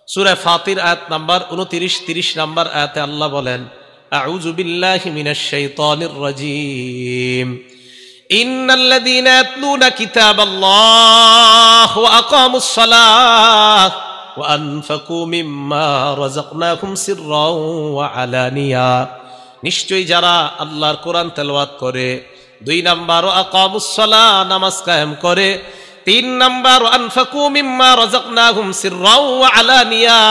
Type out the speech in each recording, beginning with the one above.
সূরা ফাতির আয়াত number 29-30 number আয়াতে আল্লাহ বলেন, আউযু বিল্লাহি মিনাশ শাইতানির রাজীম, ইন্নাল্লাযীনা ইয়াতলুনা কিতাবাল্লাহ ওয়া আকামুস সালাহ ওয়া আনফাকু মিম্মা রাযাকনাহুম সিররাও ওয়া আলানিয়া। নিশ্চয়ই যারা আল্লাহর কোরআন তেলাওয়াত করে, 2 নাম্বার ওয়া আকামুস সালাহ, নামাজ কায়েম করে, 3 নাম্বার ওয়া আনফাকু মিম্মা রাযাকনাহুম সিররাও ওয়া আলানিয়া,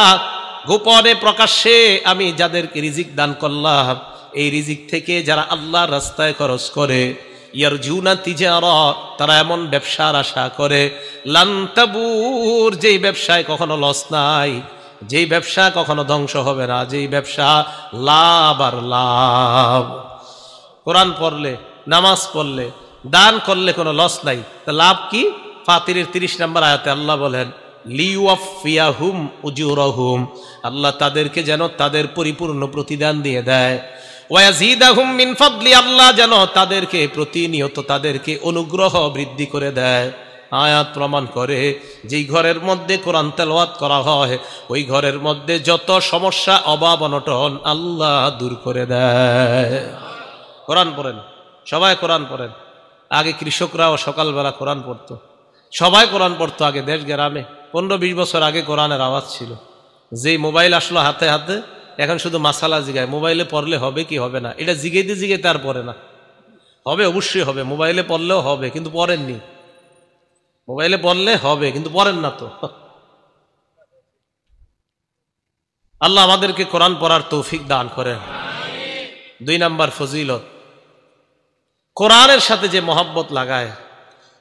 গোপনে প্রকাশ্যে আমি যাদেরকে রিজিক দান করলাম এই রিজিক থেকে যারা আল্লাহর রাস্তায় খরচ করে, ইয়ারজুনা তিজারা, তারা এমন ব্যবসার আশা করে, লান তাবুর, যেই ব্যবসায় কখনো লস নাই, যেই ব্যবসা কখনো ধ্বংস হবে না, যেই ব্যবসা লাভ আর লাভ। কোরআন পড়লে, নামাজ পড়লে, দান করলে কোনো লস নাই, তা লাভ কি? ফাতিরের 30 নম্বর আয়াতে আল্লাহ বলেন, লিওয়াফিয়াহুম উজুরহুম, আল্লাহ তাদেরকে যেন তাদের পরিপূর্ণ প্রতিদান দিয়ে দেয়, ওয়ায়াজিদাহুম মিন ফাদলি, আল্লাহ যেন তাদেরকে প্রতিনিয়ত তাদেরকে অনুগ্রহ বৃদ্ধি করে দেয়। আয়াত প্রমাণ করে যেই ঘরের মধ্যে কোরআন তেলাওয়াত করা হয় ওই ঘরের মধ্যে যত সমস্যা, অভাব, অনটন আল্লাহ দূর করে দেয়। কোরআন পড়েন, সবাই কোরআন পড়েন। আগে কৃষকরাও সকালবেলা কোরআন পড়তো, সবাই কোরআন পড়তো আগে দেশ গ্রামে। 15-20 বছর আগে কোরআনের আওয়াজ ছিল। যেই মোবাইল আসলো হাতে হাতে, এখন শুধু মাসালা জিগায়, মোবাইলে পড়লে হবে কি হবে না, এটা জিগাইতে জিগাইতে আর পড়ে না। হবে, অবশ্যই হবে, মোবাইলে পড়লেও হবে, কিন্তু পড়েননি। মোবাইলে পড়লে হবে, কিন্তু পড়েন না তো। আল্লাহ আমাদেরকে কোরআন পড়ার তৌফিক দান করেন। 2 নাম্বার ফজিলত, কোরআনের সাথে যে মহব্বত লাগায়,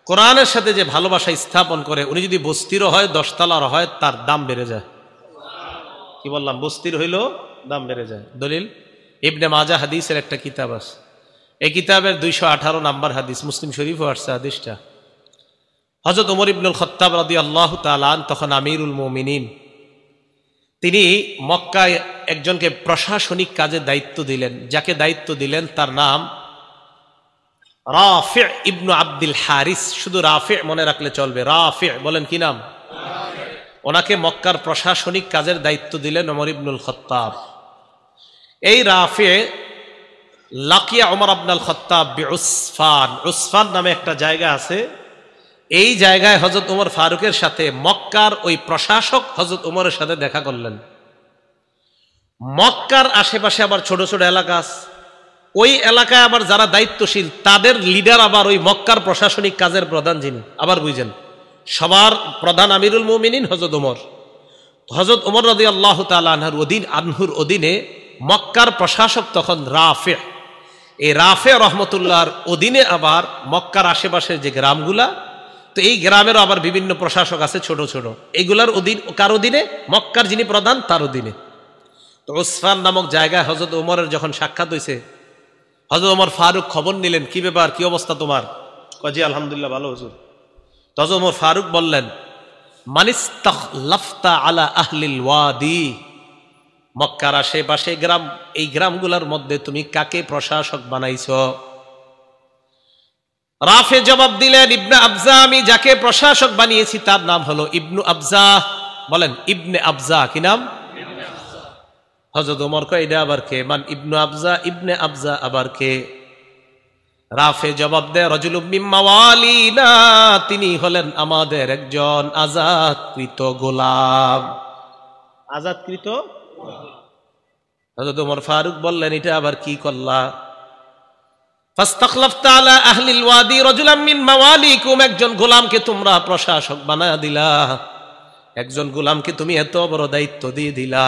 কোরআনের সাথে যে ভালোবাসা স্থাপন করে, উনি যদি বস্তিরও হয়, 10 তলার হয়, তার দাম বেড়ে যায়। কি বললাম? বস্তির হইল দাম বেড়ে যায়। দলিল ইবনে মাজাহ হাদিসের একটা কিতাব আছে, এই কিতাবের 218 নাম্বার হাদিস, মুসলিম শরীফও আসছে হাদিসটা। হযরত ওমর ইবনুল খাত্তাব রাদিয়াল্লাহু তাআলা আন, তখন আমিরুল মুমিনিন, তিনি মক্কায় একজনকে প্রশাসনিক কাজে দায়িত্ব দিলেন। যাকে দায়িত্ব দিলেন তার নাম রাফি' ইবনু আব্দুল হারিস। শুধু রাফি' মনে রাখলে চলবে, রাফি'। বলেন কি নাম? ওনাকে মক্কার প্রশাসনিক কাজের দায়িত্ব দিলেন ওমর ইবনুল খাত্তাব। এই রাফি' লাকিয়া ওমর ইবনুল খাত্তাব বিউসফান, উসফান নামে একটা জায়গা আছে, এই জায়গায় হযরত ওমর ফারুকের সাথে মক্কার ওই প্রশাসক হযরত ওমরের সাথে দেখা করলেন। মক্কার আশেপাশে আবার ছোট ছোট এলাকা আছে, ওই এলাকায় আবার যারা দায়িত্বশীল তাদের লিডার আবার ওই মক্কার প্রশাসনিক কাজের প্রধান যিনি, আবার বুঝেন, সবার প্রধান আমিরুল মুমিনিন হযরত ওমর। হযরত ওমর রাদিয়াল্লাহু তাআলা আনহুর অধীনে মক্কার প্রশাসক তখন রাফি'। এই রাফি' রহমতুল্লাহর অধীনে আবার মক্কার আশেপাশের যে গ্রামগুলা, তো এই গ্রামেরও আবার বিভিন্ন প্রশাসক আছে ছোট ছোট, এইগুলার অধীন, কার অধীনে? মক্কার যিনি প্রধান তার অধীনে। তো উসফান নামক জায়গায় হযরত ওমরের যখন সাক্ষাৎ হয়েছে, হযরত ওমর ফারুক খবর নিলেন, কি ব্যাপার, কি অবস্থা তোমার? জি আলহামদুলিল্লাহ, ভালো হুজুর। তো হযরত ওমর ফারুক বললেন, মানিস্তাখলাফতা আলা আহলিল ওয়াদি, মক্কার আশেপাশে গ্রাম, এই গ্রামগুলোর মধ্যে তুমি কাকে প্রশাসক বানাইছো? রাফি জবাব দিলেন, ইবনে আবজা, আমি যাকে প্রশাসক বানিয়েছি তার নাম হলো ইবনু আবজা। বলেন ইবনে আবজা। কি নাম? হযরত ওমর কয়, এটা আবার কে? মান ইবনু আবজা, ইবনে আবজা আবার কে? রাফি জবাব দেয়, রাজুলুম মিন মাওয়ালিনা, তিনি হলেন আমাদের একজন আজাদকৃত গোলাম। আজাদকৃত? হযরত ওমর ফারুক বললেন, এটা আবার কি করলা? ফাস্তাখলাফতা আলা আহলিল ওয়াদি রাজুলাম মিন মাওয়ালিকুম, একজন গোলামকে তোমরা প্রশাসক বানায়া দিলা, একজন গোলামকে তুমি এত বড় দায়িত্ব দিয়ে দিলা।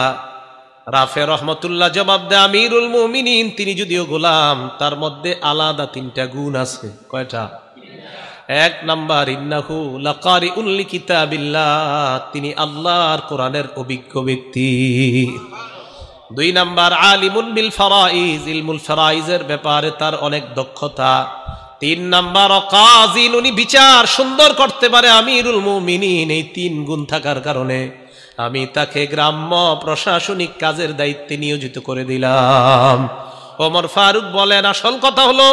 রাফি রহমতুল্লাহ জবাব দেয়, আমিরুল মুমিনিন তিনি যদিও গোলাম, তার মধ্যে আলাদা 3টা গুণ আছে। কয়টা? 1 নাম্বার, ইন্নাহু লাকারিউন লিকিতাবিল্লাহ, তিনি আল্লাহর কোরআনের অভিজ্ঞ ব্যক্তি। 2 নাম্বার, আলিমুন বিল ফারাইজ, ইলমুল ফারাইজের ব্যাপারে তার অনেক দক্ষতা। 3 নাম্বার, কাযিন, উনি বিচার সুন্দর করতে পারে। আমিরুল মুমিনিন, এই 3 গুণ থাকার কারণে আমি তাকে গ্রাম্য প্রশাসনিক কাজের দায়িত্বে নিয়োজিত করে দিলাম। ওমর ফারুক বলেন, আসল কথা হলো,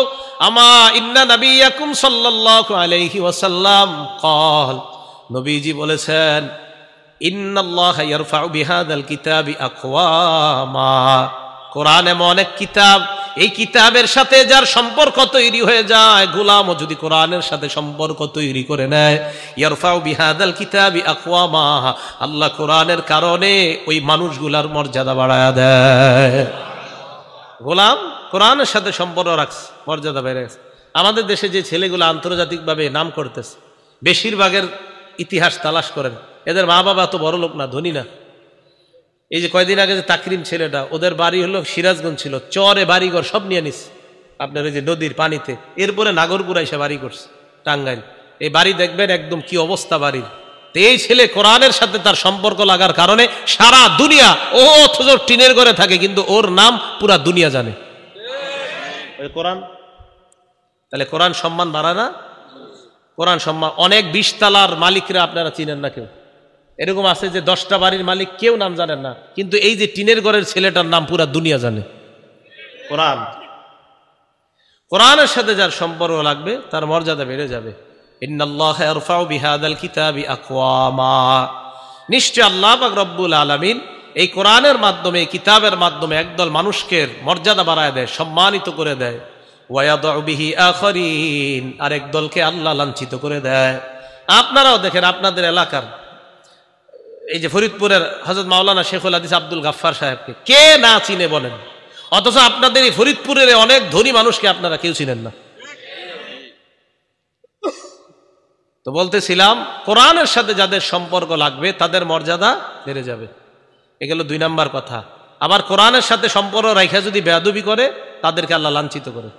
আমা ইন্না নবিয়াকুম সাল্লাল্লাহু আলাইহি ওয়াসাল্লাম ক্বাল, নবীজি বলেছেন, ইন্নাল্লাহা ইয়ারফাউ বিহাদাল কিতাবি আকওয়ামা। কোরআন এমন এক কিতাব, এই কিতাবের সাথে যার সম্পর্ক তৈরি হয়ে যায়, গোলামও যদি কোরআনের সাথে সম্পর্ক তৈরি করে নেয়, ইয়ারফাউ বিহাদাল কিতাবি আকওয়ামা, আল্লাহ কোরআনের কারণে ওই মানুষগুলার মর্যাদা বাড়ায়া দেয়। গোলাম কোরআনের সাথে সম্পর্ক রাখছে, মর্যাদা বেড়ে গেছে। আমাদের দেশে যে ছেলেগুলো আন্তর্জাতিকভাবে নাম করতেছে, বেশিরভাগের ইতিহাস তালাশ করেন, এদের মা বাবা তো বড় লোক না, ধনী না। এই যে কয়দিন আগে যে তাকরিম ছেলেটা, ওদের বাড়ি হলো সিরাজগঞ্জ, ছিল চরে বাড়িঘর সব নিয়ে নিস আপনার ওই যে নদীর পানিতে, এরপরে নাগরপুরা এসে বাড়ি করছে টাঙ্গাইল। এই বাড়ি দেখবেন একদম কি অবস্থা বাড়ির। তো এই ছেলে কোরআনের সাথে তার সম্পর্ক লাগার কারণে সারা দুনিয়া, ও অথচ টিনের ঘরে থাকে কিন্তু ওর নাম পুরা দুনিয়া জানে। কোরআন, তাহলে কোরআন সম্মান বাড়ায় না? কোরআন সম্মান। অনেক 20 তলার মালিকরা আপনারা চিনেন না, কেউ এরকম আছে যে 10টা বাড়ির মালিক কেউ নাম জানেন না, কিন্তু এই যে টিনের ঘরের ছেলেটার নাম পুরা দুনিয়া জানে। কোরআন, কোরআনের সাথে যার সম্পর্ক লাগবে তার মর্যাদা বেড়ে যাবে। ইন্নাল্লাহা ইয়ারফাউ বিহাদাল কিতাবি আকওয়ামা, নিশ্চয় আল্লাহ পাক রব্বুল আলামিন এই কোরআনের মাধ্যমে, এই কিতাবের মাধ্যমে একদল মানুষকে মর্যাদা বাড়ায় দেয়, সম্মানিত করে দেয়। ওয়ায়াদউ বিহি আখারিন, আর এক দলকে আল্লাহ লাঞ্ছিত করে দেয়। আপনারাও দেখেন আপনাদের এলাকার এই যে ফরিদপুরের হযরত মাওলানা শেখুল হাদিস আব্দুল গাফফার সাহেবকে কে না চিনে বলেন, অথচ আপনাদের এই ফরিদপুরের অনেক ধনী মানুষকে আপনারা কেউ চিনেন না। তো বলতেছিলাম, কোরআনের সাথে যাদের সম্পর্ক লাগবে তাদের মর্যাদা বেড়ে যাবে। এগুলো 2 নাম্বার কথা। আবার কোরআনের সাথে সম্পর্ক রাখা যদি বেয়াদবি করে, তাদেরকে আল্লাহ লাঞ্ছিত করে।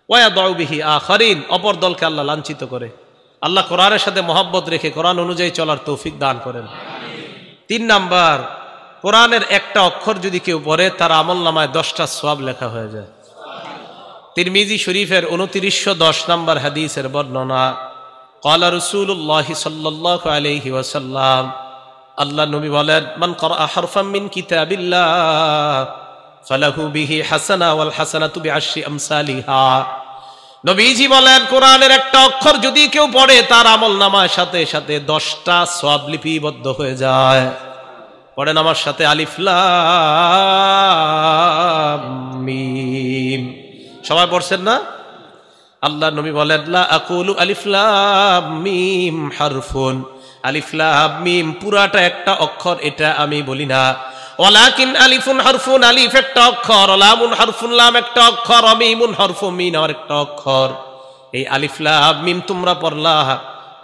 ওয়ায়াদউ বিহি আখারিন, অপর দলকে আল্লাহ লাঞ্ছিত করে। আল্লাহ কোরআনের সাথে মহব্বত রেখে কোরআন অনুযায়ী চলার তৌফিক দান করেন। 3 নাম্বার, কোরআনের একটা অক্ষর যদি কেউ পড়ে তার আমলনামায় 10টা সওয়াব লেখা হয়ে যায়। তিরমিজি শরীফের 2910 নাম্বার হাদিসের বর্ণনা, ক্বালা রাসূলুল্লাহ সাল্লাল্লাহু আলাইহি ওয়াসাল্লাম, আল্লাহ নবী বলেন, মান ক্বারা হারফাম মিন কিতাবিল্লাহ ফালাহু বিহি হাসানা ওয়াল হাসানাতু বিআশরি আমসালিহা। নবীজি বলেন, কোরআনের একটা অক্ষর যদি কেউ পড়ে তার আমলনামার সাথে সাথে 10টা সওয়াব লিপিবদ্ধ হয়ে যায়। পড়েন আমার সাথে, আলিফ লাম মিম। সবাই পড়ছেন না? আল্লাহ নবী বলেন, লা আকুলু আলিফ লাম মিম হারফুন, আলিফ লাম মিম পুরাটা একটা অক্ষর, এটা আমি বলি না। ওয়ালাকিন আলিফুন হারফুন, আলিফ একটা অক্ষর, লামুন হারফুন, লাম একটা অক্ষর, মিমুন হারফুন, মিম আর একটা অক্ষর। এই আলিফ লাম মিম তোমরা পড়লা,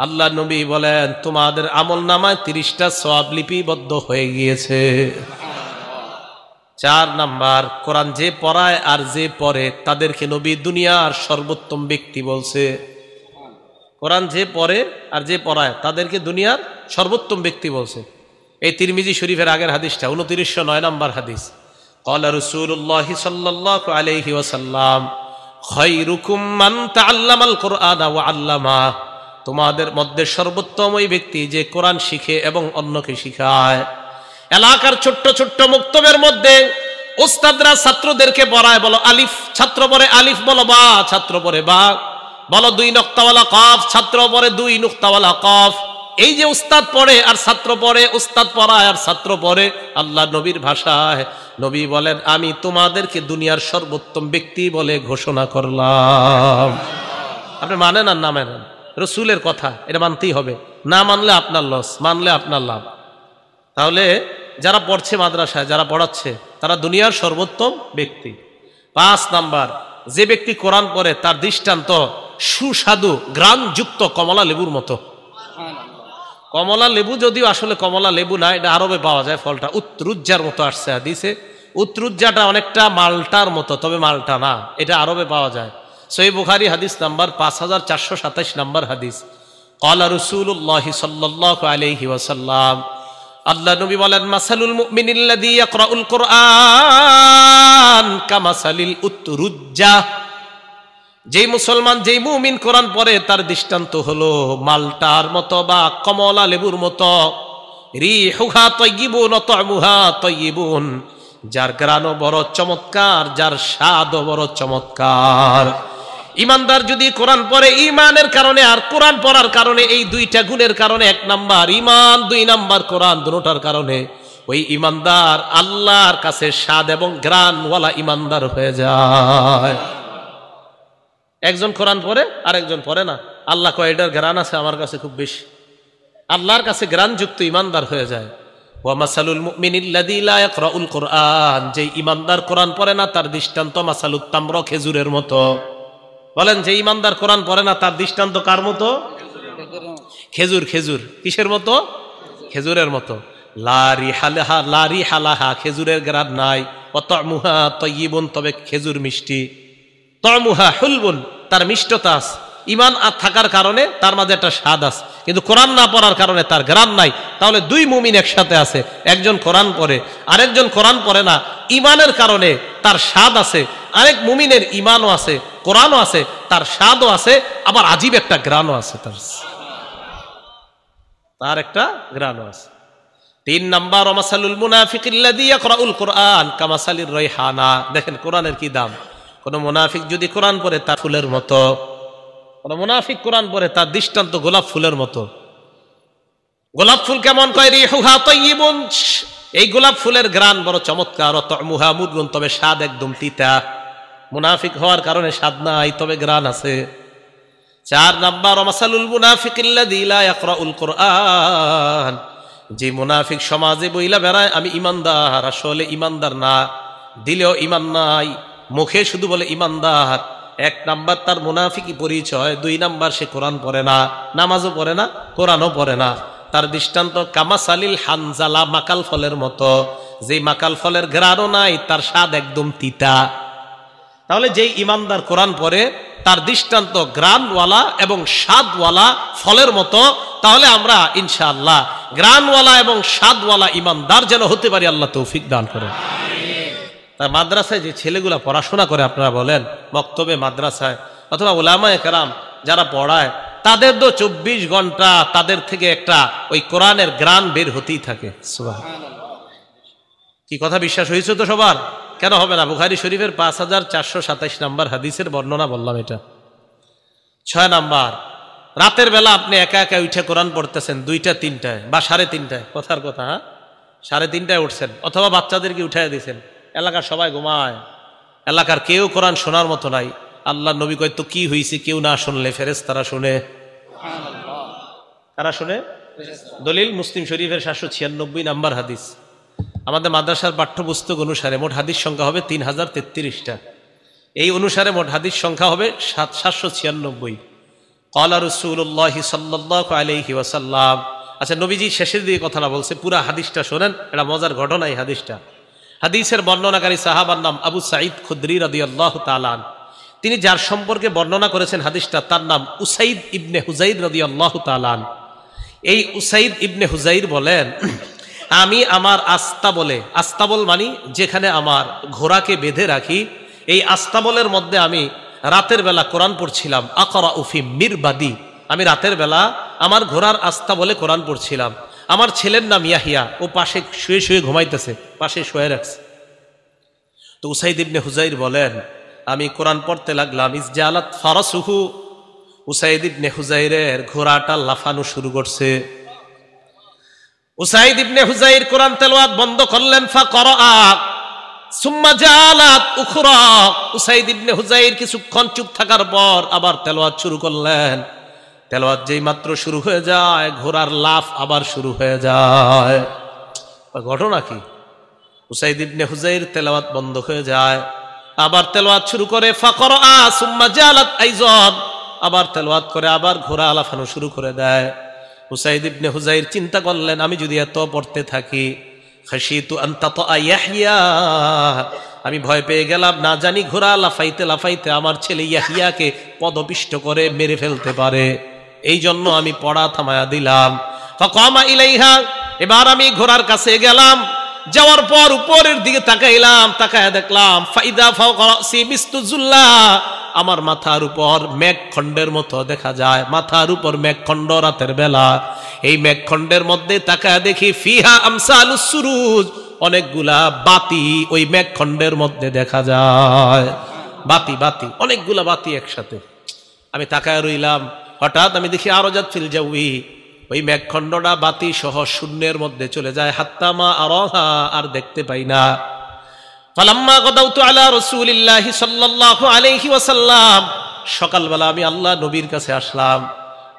আল্লাহ নবী বলেন তোমাদের আমলনামায় 30টা সওয়াব লিপিবদ্ধ হয়ে গিয়েছে। 4 নাম্বার, কোরআন যে পড়ায় আর যে পড়ে তাদেরকে নবী দুনিয়ার সর্বোত্তম ব্যক্তি বলছে। কোরআন যে পড়ে আর যে পড়ায় তাদেরকে দুনিয়ার সর্বোত্তম ব্যক্তি বলছে। এই তিরমিজি শরীফের আগের হাদিসটা 2909 নাম্বার হাদিস। ক্বালা রাসূলুল্লাহ সাল্লাল্লাহু আলাইহি ওয়াসাল্লাম, খায়রুকুম মান তাআল্লামাল কুরআনা ওয়া আল্লামা, তোমাদের মধ্যে সর্বোত্তম ওই ব্যক্তি যে কোরআন শিখে এবং অন্যকে শিখায়। এলাকার ছোট্ট ছোট্ট মুক্তবের মধ্যে উস্তাদরা ছাত্রদেরকে পড়ায়, বলো আলিফ, ছাত্র পড়ে আলিফ, বলো বা, ছাত্র পড়ে বা, বলো 2 নুক্তাওয়ালা কফ, ছাত্র পড়ে 2 নুক্তাওয়ালা কফ। এই যে উস্তাদ পড়ে আর ছাত্র পড়ে, উস্তাদ পড়ায় আর ছাত্র পড়ে, আল্লাহ নবীর ভাষায় নবী বলেন আমি তোমাদেরকে দুনিয়ার সর্বোত্তম ব্যক্তি বলে ঘোষণা করলাম। আপনি মানেন আর না মানেন, রসুলের কথা এটা মানতেই হবে। না মানলে আপনার লস, মানলে আপনার লাভ। তাহলে যারা পড়ছে মাদ্রাসায়, যারা পড়াচ্ছে, তারা দুনিয়ার সর্বোত্তম ব্যক্তি। 5 নাম্বার, যে ব্যক্তি কোরআন পড়ে তার দৃষ্টান্ত সুস্বাদু গ্রানযুক্ত কমলা লেবুর মতো। কমলা লেবু যদিও আসলে কমলা লেবু না, এটা আরবে পাওয়া যায়, ফলটা উত্রুজ্জার মতো আসছে হাদিসে। উত্রুজ্জাটা অনেকটা মালটার মতো, তবে মালটা না, এটা আরবে পাওয়া যায়। সহিহ বুখারী হাদিস নাম্বার 5427 নাম্বার হাদিস। ক্বালা রাসূলুল্লাহ সাল্লাল্লাহু আলাইহি ওয়াসাল্লাম, আল্লাহ নবী বলেন, মাসালুল মুমিনিল্লাযী ইয়াকরাউল কুরআন কামাসালিল উতরুজ্জা, যেই মুসলমান, যেই মুমিন কোরআন পড়ে তার দৃষ্টান্ত হলো মালটার মতো বা কমলা লেবুর মতো। রিহুহা তাইয়িবুন ওয়া তা'মুহা তাইয়িবুন, যার ঘ্রাণও বড় চমৎকার, যার স্বাদও বড় চমৎকার। ইমানদার যদি কোরআন পড়ে ঈমানের কারণে আর কোরআন পড়ার কারণে, এই দুইটা গুণের কারণে, 1 নাম্বার ঈমান, 2 নাম্বার কোরআন, দুটোটার কারণে ওই ইমানদার আল্লাহর কাছে স্বাদ এবং ঘ্রাণওয়ালা ইমানদার হয়ে যায়। একজন কোরআন পড়ে আর একজন পড়ে না, আল্লাহ কয় এটার ঘ্রাণ আছে আমার কাছে খুব বেশি। আল্লাহর কাছে ঘ্রাণযুক্ত ইমানদার হয়ে যায়। ওয়া মাসালুল মুমিনিল্লাযী লা ইয়াকরাউল কুরআন, যে ইমানদার কোরআন পড়ে না তার দৃষ্টান্ত মাসালুত তামর, খেজুরের মতো। বলেন, যে ইমানদার কোরআন পড়ে না তার দৃষ্টান্ত কার মতো? খেজুর। খেজুর কিসের মতো? খেজুরের মতো। লা রিহা লাহা, খেজুরের ঘ্রাণ নাই। ওয়া তা'মুহা তাইয়িবুন, তবে খেজুর মিষ্টি। তা'মুহা হুলবুন, তার মিষ্টতা আছে। ঈমান আর থাকার কারণে তার মাঝে একটা স্বাদ আছে, কিন্তু কোরআন না পড়ার কারণে তার ঘ্রাণ নাই। তাহলে 2 মুমিন একসাথে আছে, একজন কোরআন পড়ে আরেকজন কোরআন পড়ে না। ঈমানের কারণে তার স্বাদ আছে, আরেক মুমিনের ঈমানও আছে, কোরআনও আছে, তার স্বাদও আছে, আবার আজীব একটা ঘ্রাণও আছে, তার একটা ঘ্রাণও আছে। 3 নাম্বার ওয়ামাসালুল মুনাফিকিল্লাযী ইয়াকরাউল কুরআন কামাসালির রাইহানা। দেখেন কোরআনের কি দাম। কোন মুনাফিক যদি কোরআন পড়ে তার ফুলের মতো, কোন মুনাফিক কোরআন পড়ে তার দৃষ্টান্ত গোলাপ ফুলের মতো। গোলাপ ফুল কেমন? কয় রিহুহা তাইয়িবুন, এই গোলাপ ফুলের ঘ্রাণ বড় চমৎকার। তা'মুহা মুরগুন, তবে স্বাদ একদম তিতা। মুনাফিক হওয়ার কারণে স্বাদ নাই, তবে ঘ্রাণ আছে। 4 নাম্বার ওয়ামাসালুল মুনাফিকিল্লাযী লা ইয়াকরাউল কুরআন, যে মুনাফিক সমাজে বইলা বেড়ায় আমি ইমানদার, আসলে ইমানদার না, দিলেও ইমান নাই, মুখে শুধু বলে ইমানদার। 1 নাম্বার তার মুনাফিকি পরিচয়। 2 নাম্বার সে কোরআন পড়ে না, নামাজও পড়ে না, কোরআনও পড়ে না। তার দৃষ্টান্ত কামাসালিল হানজালা, মাকাল ফলের মতো। যে মাকাল ফলের ঘ্রাণও নাই, তার স্বাদ একদম তিতা। তাহলে যেই ইমানদার কোরআন পড়ে তার দৃষ্টান্ত ঘ্রাণওয়ালা এবং স্বাদওয়ালা ফলের মতো। তাহলে আমরা ইনশাআল্লাহ ঘ্রাণওয়ালা এবং স্বাদওয়ালা ইমানদার যেন হতে পারি, আল্লাহ তৌফিক দান করেন। তার মাদ্রাসায় যে ছেলেগুলা পড়াশোনা করে, আপনারা বলেন মক্তবে, মাদ্রাসায় অথবা উলামায়ে কেরাম যারা পড়ায়, তাদের তো 24 ঘন্টা তাদের থেকে একটা ওই কোরআনের ঘ্রাণ বের হতেই থাকে। সুবহানাল্লাহ। কি কথা বিশ্বাস হয়েছে তো সবার? কেন হবে না? বুখারী শরীফের 5427 নাম্বার হাদিসের বর্ণনা বললাম এটা। 6 নাম্বার, রাতের বেলা আপনি একা একা উঠে কোরআন পড়তেছেন 2টা 3টায় বা 3:30টায়, কথার কথা, হ্যাঁ 3:30টায় উঠছেন, অথবা বাচ্চাদেরকে উঠাই দিয়েছেন, এলাকার সবাই ঘুমায়, এলাকার কেউ কোরআন শোনার মতো নাই। আল্লাহ নবী কয় তো কি হয়েছে, কেউ না শুনলে ফেরেশতারা শুনে। কারা শুনে? দলিল মুসলিম শরীফের 796 নাম্বার হাদিস। আমাদের মাদ্রাসার পাঠ্যপুস্তক অনুসারে মোট হাদিস সংখ্যা হবে 3033টা। এই অনুসারে মোট হাদিস সংখ্যা হবে 796। ক্বালা রাসূলুল্লাহ সাল্লাল্লাহু আলাইহি ওয়াসাল্লাম। আচ্ছা, নবীজি শেষের দিকে কথাটা বলছে, পুরা হাদিসটা শোনেন, এটা মজার ঘটনা এই হাদিসটা। হাদিসের বর্ণনাকারী সাহাবার নাম আবু সাঈদ খুদরি রাদিয়াল্লাহু তাআলা আনহু। তিনি যার সম্পর্কে বর্ণনা করেছেন হাদিসটা, তার নাম উসাইদ ইবনে হুজাইর রাদিয়াল্লাহু তাআলা আনহু। এই উসাইদ ইবনে হুজাইর বলেন, আমি আমার আস্তাবল মানি যেখানে আমার ঘোড়াকে বেঁধে রাখি, এই আস্তাবলের মধ্যে আমি রাতের বেলা কোরআন পড়ছিলাম। আকরাউ ফি মিরবাদি, আমি রাতের বেলা আমার ঘোড়ার আস্তাবলে কোরআন পড়ছিলাম। আমার ছেলের নাম ইয়াহিয়া, ও পাশে শুয়ে শুয়ে ঘুমাইতেছে, পাশে শুয়ে রাখছে। তো উসাইদ ইবনে হুজাইর বলেন, আমি কোরআন পড়তে লাগলাম। ইসজালাত ফারাসুহু, উসাইদ ইবনে হুজাইরের ঘোড়াটা লাফানো শুরু করছে। উসাইদ ইবনে হুজাইর কোরআন তেলাওয়াত বন্ধ করলেন। ফাকরাআ সুম্মা জালাত উখরা, উসাইদ ইবনে হুজাইর কিছুক্ষণ চুপ থাকার পর আবার তেলাওয়াত শুরু করলেন। তেলাওয়াত যেই মাত্র শুরু হয়ে যায়, ঘোড়ার লাফ আবার শুরু হয়ে যায়। ঘটনা কি? উসাইদ ইবনে হুজাইর তেলাওয়াত বন্ধ হয়ে যায়, আবার তেলাওয়াত শুরু করে। ফাকরাআ সুম্মা জালাত আইযান, আবার তেলাওয়াত করে আবার ঘোড়া লাফানো শুরু করে দেয়। উসাইদ ইবনে হুজাইর চিন্তা করলেন, আমি যদি এত পড়তে থাকি, খাশিতু আন তাতা ইয়াহইয়া, আমি ভয় পেয়ে গেলাম, না জানি ঘোড়া লাফাইতে লাফাইতে আমার ছেলে ইয়াহিয়াকে পদপিষ্ট করে মেরে ফেলতে পারে, এই জন্য আমি পড়া থামায়া দিলাম। ফাকামা ইলাইহা, এবার আমি ঘোড়ার কাছে গেলাম, যাওয়ার পর উপরের দিকে তাকাইলাম, তাকায়া দেখলাম ফাইদা ফাওকা রাসি মিস্তুজুল্লাহ, আমার মাথার উপর মেঘখণ্ডের মতো দেখা যায়। মাথার উপর মেঘখণ্ড রাতের বেলা, এই মেঘখণ্ডের মধ্যে তাকায়া দেখি ফিহা আমসালুস সুরুজ, অনেকগুলা বাতি ওই মেঘখণ্ডের মধ্যে দেখা যায়। বাতি বাতি, অনেকগুলা বাতি একসাথে। আমি তাকায় রইলাম, হঠাৎ আমি দেখি আরজাত ফিল জাউই, ওই মেঘখণ্ডটা বাতি সহ শূন্যের মধ্যে চলে যায়। হাত্তামা আরাহা, আর দেখতে পাই না। ফালাম্মা গাদাউতু আলা রাসূলিল্লাহি সাল্লাল্লাহু আলাইহি ওয়াসাল্লাম, সকালবেলা আমি আল্লাহ নবীর কাছে আসলাম।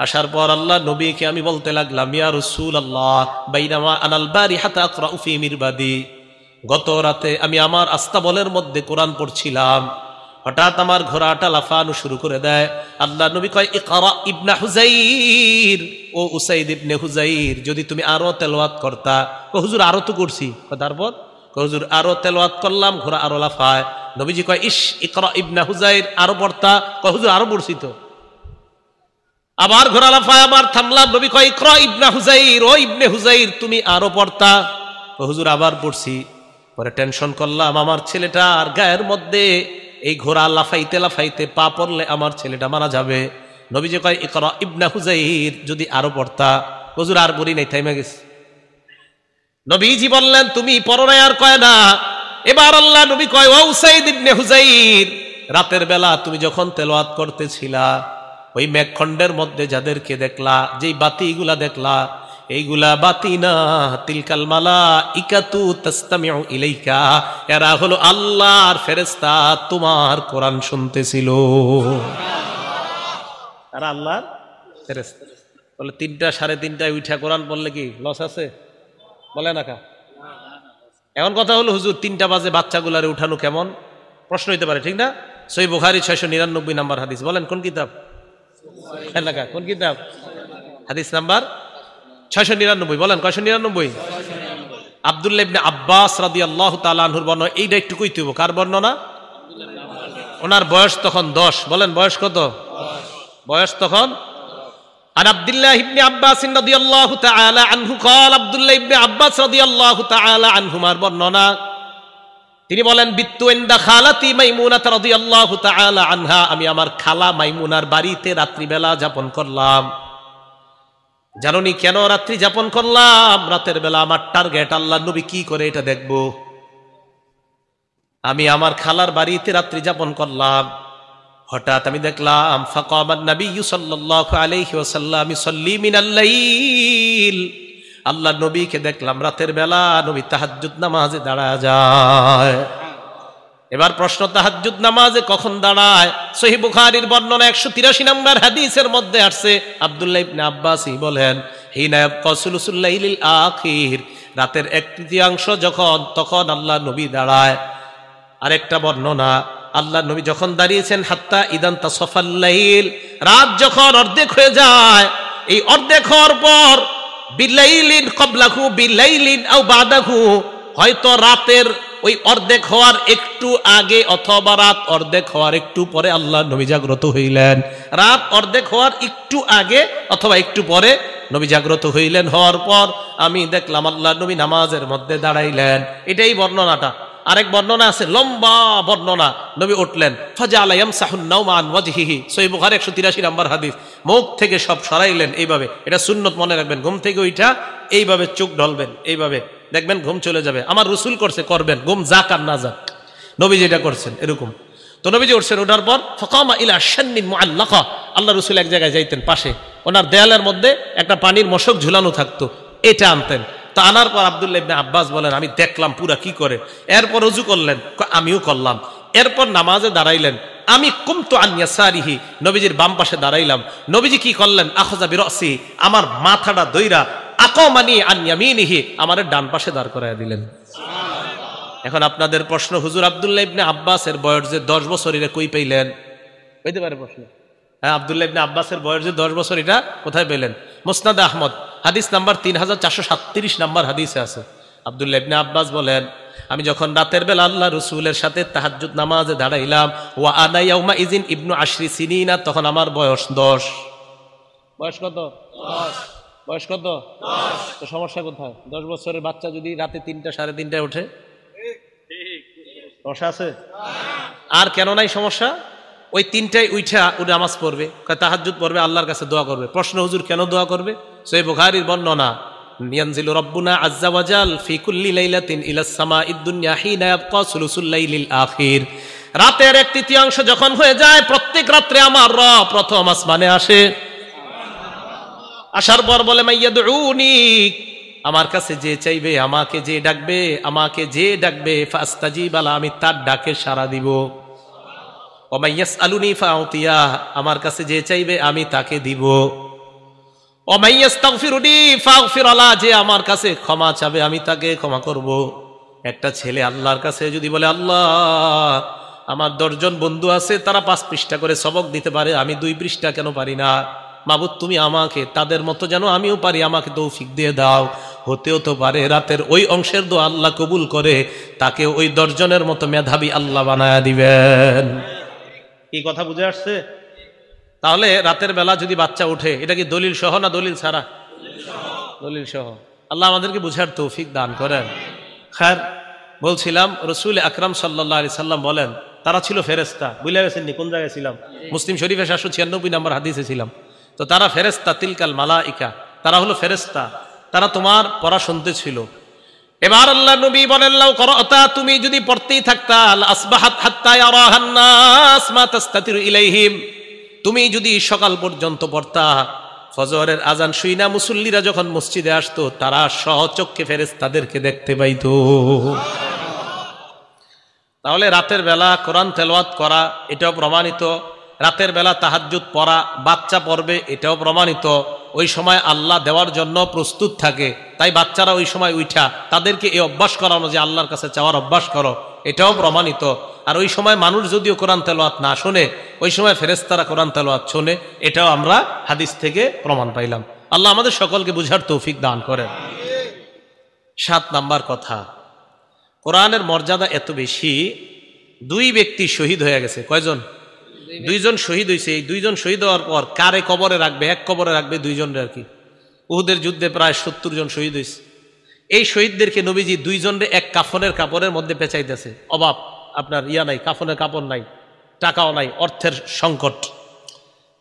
আসার পর আল্লাহ নবীকে আমি বলতে লাগলাম, ইয়া রাসূলুল্লাহ বাইনামা আনাল বারিহাতা আকরাউ ফি মিরবাদি, গত রাতে আমি আমার আস্তাবলের মধ্যে কোরআন পড়ছিলাম, হঠাৎ আমার ঘোড়াটা লাফানো শুরু করে দেয়। আল্লাহ নবী কয়, ইকরা ইবনা হুজাইর, ও উসাইদ ইবনে হুজাইর, যদি তুমি আরো তেলাওয়াত করতা। হুজুর আরো তো করছি। তারপর হুজুর আরো তেলাওয়াত করলাম, ঘোড়া আরো লাফায়। নবীজি কয়, ইস ইকরা ইবনা হুজাইর, আরো পড়তা। হুজুর আরো পড়ছি তো। আবার ঘোড়া লাফায়, আবার থামলাম। নবী কয়, ইকরা ইবনা হুজাইর, ও ইবনে হুজাইর, তুমি আরো পড়তা। হুজুর আবার পড়ছি। পরে টেনশন করলাম, আমার ছেলেটা আর গায়ের মধ্যে এই ঘোড়া লাফাইতে লাফাইতে পা পড়লে আমার ছেলেটা মারা যাবে। নবীজি কয়, ইকরা ইবনা হুজাইর, যদি আরো পড়তা। হুজুর আর বলি নাই, থাইমা গেছে। নবীজি বললেন, তুমি পড়ো না, আর কয় না। এবার আল্লাহ নবী কয়, ও উসাইদ ইবনে হুজাইর, রাতের বেলা তুমি যখন তেলাওয়াত করতেছিলা, ওই মেঘখণ্ডের মধ্যে যাদেরকে দেখলা, যেই বাতিগুলা দেখলা, এইগুলা বাতি না, তিলকাল মালাইকাতু তাসতামিউ ইলাইকা, এরা হলো আল্লাহর ফেরেশতা, তোমার কোরআন শুনতেছিল। এরা আল্লাহর ফেরেশতা। বলে 3টা 3:30টায় উঠা কোরআন পড়লে কি লস আছে? বলে না কা। এখন কথা হলো, হুজুর 3টা বাজে বাচ্চাগুলারে উঠানো কেমন? প্রশ্ন হইতে পারে, ঠিক না? সহিহ বুখারী 699 নাম্বার হাদিস। বলেন কোন কিতাব? কোন কিতাব? হাদিস নাম্বার 699। বলেন কয়শো 99? আব্দুল্লাহ ইবনে আব্বাস রাদিয়াল্লাহু তাআলা আনহুর বর্ণনা। এইটা একটু কইতে হইব, কার বর্ণনা? ওনার বয়স তখন 10। বলেন বয়স কত? বয়স তখন। আর আব্দুল্লাহ ইবনে আব্বাস রাদিয়াল্লাহু তাআলা আনহু قال, আব্দুল্লাহ ইবনে আব্বাস রাদিয়াল্লাহু তাআলা আনহুমার বর্ণনা, তিনি বলেন, বিত্তু ইনদা খালাতি মাইমুনা রাদিয়াল্লাহু তাআলা আনহা, আমি আমার খালা মাইমুনার বাড়িতে রাত্রিবেলা যাপন করলাম। জানোনি কেন রাত্রি যাপন করলাম? রাতের বেলা আমার টার্গেট আল্লাহ নবী কি করে এটা দেখব। আমি আমার খালার বাড়িতে রাত্রি যাপন করলাম। হঠাৎ আমি দেখলাম, ফাকামান নবিয়্যু সাল্লাল্লাহু আলাইহি ওয়াসাল্লাম ইউসাল্লি মিনাল লাইল, আল্লাহ নবীকে দেখলাম রাতের বেলা নবী তাহাজ্জুদ নামাজে দাঁড়ায় যায়। এবার প্রশ্ন, তাহাজ্জুদ নামাজে কখন দাঁড়ায়? সহিহ বুখারীর বর্ণনা 183 নম্বর হাদিসের মধ্যে আসছে। আব্দুল্লাহ ইবনে আব্বাসই বলেন, হিনা ইয়াবকা সুলুসুল লাইলিল আখির, রাতের 1/3 যখন, তখন আল্লাহ নবী দাঁড়ায়। আরেকটা বর্ণনা, আল্লাহ নবী যখন দাঁড়িয়েছেন, হাত্তা ইদান তাসাফাল লাইল, রাত যখন অর্ধেক হয়ে যায়, এই অর্ধেক হওয়ার পর বিলাইলিন ক্বাবলাহু বিলাইলিন আও বাদাহু, হয়তো রাতের ওই অর্ধেক হওয়ার একটু আগে অথবা রাত অর্ধেক হওয়ার একটু পরে আল্লাহ নবী জাগ্রত হইলেন। রাত অর্ধেক হওয়ার একটু আগে অথবা একটু পরে নবী জাগ্রত হইলেন। হওয়ার পর আমি দেখলাম আল্লাহ নবী নামাজের মধ্যে দাঁড়াইলেন। এটাই বর্ণনাটা। আরেক বর্ণনা আছে, লম্বা বর্ণনা, নবী উঠলেন, ফাজাআলা ইয়ামসাহুন নাওমা আন ওয়াজহিহি, সহিহ বুখারী 183 নম্বর হাদিস। মুখ থেকে সব সরাইলেন এইভাবে। এটা সুন্নত, মনে রাখবেন। ঘুম থেকে উঠা এইভাবে চোখ ঢলবেন, এইভাবে দেখবেন ঘুম চলে যাবে। আমার রাসূল করছে, করবেন, ঘুম যাক আর না যাক, নবী যেটা করছেন এরকম। তো নবীজি উঠছেন, ওঠার পর ফাকামা ইলা শান্নিন মুআল্লাকা, আল্লাহ রাসূল এক জায়গায় যাইতেন, পাশে ওনার দেয়ালের মধ্যে একটা পানির মশক ঝুলানো থাকতো, এটা আনতেন। তো আনার পর আব্দুল্লাহ ইবনে আব্বাস বলেন, আমি দেখলাম পুরা কি করে। এরপর ওযু করলেন, আমিও করলাম। এরপর নামাজে দাঁড়াইলেন, আমি কুমতু আন ইয়াসারিহি, নবীজির বাম পাশে দাঁড়াইলাম। নবীজি কি করলেন? আখাযা বিরাসি, আমার মাথাটা দইরা, আকামানি আন ইয়ামিনিহি, আমার ডান পাশে দাঁড় করায় দিলেন। এখন আপনাদের প্রশ্ন, হুজুর আব্দুল্লাহ ইবনে আব্বাসের বয়স যে 10 বছর, এটা কই পাইলেন? হইতে পারে প্রশ্ন। হ্যাঁ, আব্দুল্লাহ ইবনে আব্বাসের বয়স যে 10 বছর, এটা কোথায় পেলেন? মুসনাদ আহমদ হাদিস নাম্বার 3437 নাম্বার হাদিসে আছে। আব্দুল্লাহ ইবনে আব্বাস বলেন, আমি যখন রাতের বেলা আল্লাহ রাসূলের সাথে তাহাজ্জুদ নামাজে দাঁড়াইলাম, ওয়া আনা ইয়াউমা ইযিন ইবনু 10 সিনিনা, তখন আমার বয়স 10। বয়স কত? 10। বয়স কত? 10। তো সমস্যা কোথায়? 10 বছরের বাচ্চা যদি রাতে 3টা 3:30টায় ওঠে, সমস্যা আছে? আর কেন নাই সমস্যা? ওই 3টায় উঠা ও নামাজ পড়বে, তাহাজ্জুদ পড়বে, আল্লাহর কাছে দোয়া করবে। প্রশ্ন, হুজুর কেন দোয়া করবে? সহিহ বুখারীর বর্ণনা, ইয়ানজিলু রাব্বুনা আযজা ওয়া জাল ফি কুল্লি লাইলাতিন ইলাস সামাঈদ দুনিয়া হিনা ইয়াবকা সুলুসুল লাইলিল আখির, রাতের 1/3 যখন হয়ে যায়, প্রত্যেক রাত্রে আমার রব প্রথম আসমানে আসে। আসার পর বলে মাইয়াদউনি, আমার কাছে যে চাইবে, আমাকে যে ডাকবে, আমাকে যে ডাকবে, ফাস্তাজিব লা, আমি তার ডাকে সাড়া দিব। ওয়া মাইয়াসআলুনি ফাউতিয়া, আমার কাছে যে চাইবে আমি তাকে দিব। ওয়া মাইয়াস্তাগফিরুনি ফাগফির লা, যে আমার কাছে ক্ষমা চাবে আমি তাকে ক্ষমা করব। একটা ছেলে আল্লাহর কাছে যদি বলে, আল্লাহ আমার 10 জন বন্ধু আছে, তারা 5 পৃষ্ঠা করে সবক দিতে পারে, আমি 2 পৃষ্ঠা কেন পারি না? মাবুদ তুমি আমাকে তাদের মতো যেন আমিও পারি, আমাকে তৌফিক দিয়ে দাও। হতেও তো পারে রাতের ওই অংশের দোয়া আল্লাহ কবুল করে তাকে ওই 10 জনের মতো মেধাবী আল্লাহ বানায়া দিবেন। কি কথা বুঝে আসছে? তাহলে রাতের বেলা যদি বাচ্চা ওঠে, এটা কি দলিল সহ না দলিল ছাড়া? দলিল সহ। আল্লাহ আমাদেরকে বুঝার তৌফিক দান করেন। খার, বলছিলাম রাসূল আকরাম সাল্লাল্লাহু আলাইহি সাল্লাম বলেন, তারা ছিল ফেরেশতা। বুঝলে গেছেন নি কোন জায়গায় ছিলাম? মুসলিম শরীফে 796 নম্বর হাদিসে ছিলাম। তো তারা ফেরেশতা, তিলকাল মালাইকা, তারা হলো ফেরেশতা, তারা তোমার পড়া শুনতে ছিল। এবার আল্লাহ নবী বলেন, লাউ করাতা, তুমি যদি পড়তেই থাকতা, আসবাহাত হাত্তা ইয়ারাহান নাস মা তাস্তাতিরু ইলাইহিম, তুমি যদি সকাল পর্যন্ত পড়তা, ফজরের আজান শুইনা মুসল্লিরা যখন মসজিদে আসতো, তারা সচক্ষে ফেরেশতাদেরকে দেখতে পাইতো। তাহলে রাতের বেলা কোরআন তেলাওয়াত করা এটাও প্রমাণিত। রাতের বেলা তাহাজ্জুদ পড়া, বাচ্চা পড়বে এটাও প্রমাণিত। ওই সময় আল্লাহ দেওয়ার জন্য প্রস্তুত থাকে, তাই বাচ্চারা ওই সময় উঠা তাদেরকে এই অভ্যাস করানো যে আল্লাহর কাছে চাওয়ার অভ্যাস করো, এটাও প্রমাণিত। আর ওই সময় মানুষ যদিও কোরআন তেলাওয়াত না শোনে, ওই সময় ফেরেশতারা কোরআন তেলাওয়াত শোনে, এটাও আমরা হাদিস থেকে প্রমাণ পাইলাম। আল্লাহ আমাদের সকলকে বুঝার তৌফিক দান করেন। 7 নাম্বার কথা, কোরআনের মর্যাদা এত বেশি, 2 ব্যক্তি শহীদ হয়ে গেছে। কয়জন? 2 জন শহীদ হয়েছে। এই 2 জন শহীদ হওয়ার পর কারে কবরে রাখবে? এক কবরে রাখবে 2 জনের আর কি। উহুদের যুদ্ধে প্রায় 70 জন শহীদ হয়েছে। এই শহীদদেরকে নবীজি 2 জনের এক কাফনের কাপড়ের মধ্যে পেঁচাইতেছে। অভাব, আপনার নাই, কাফনের কাপড় নাই, টাকাও নাই, অর্থের সংকট।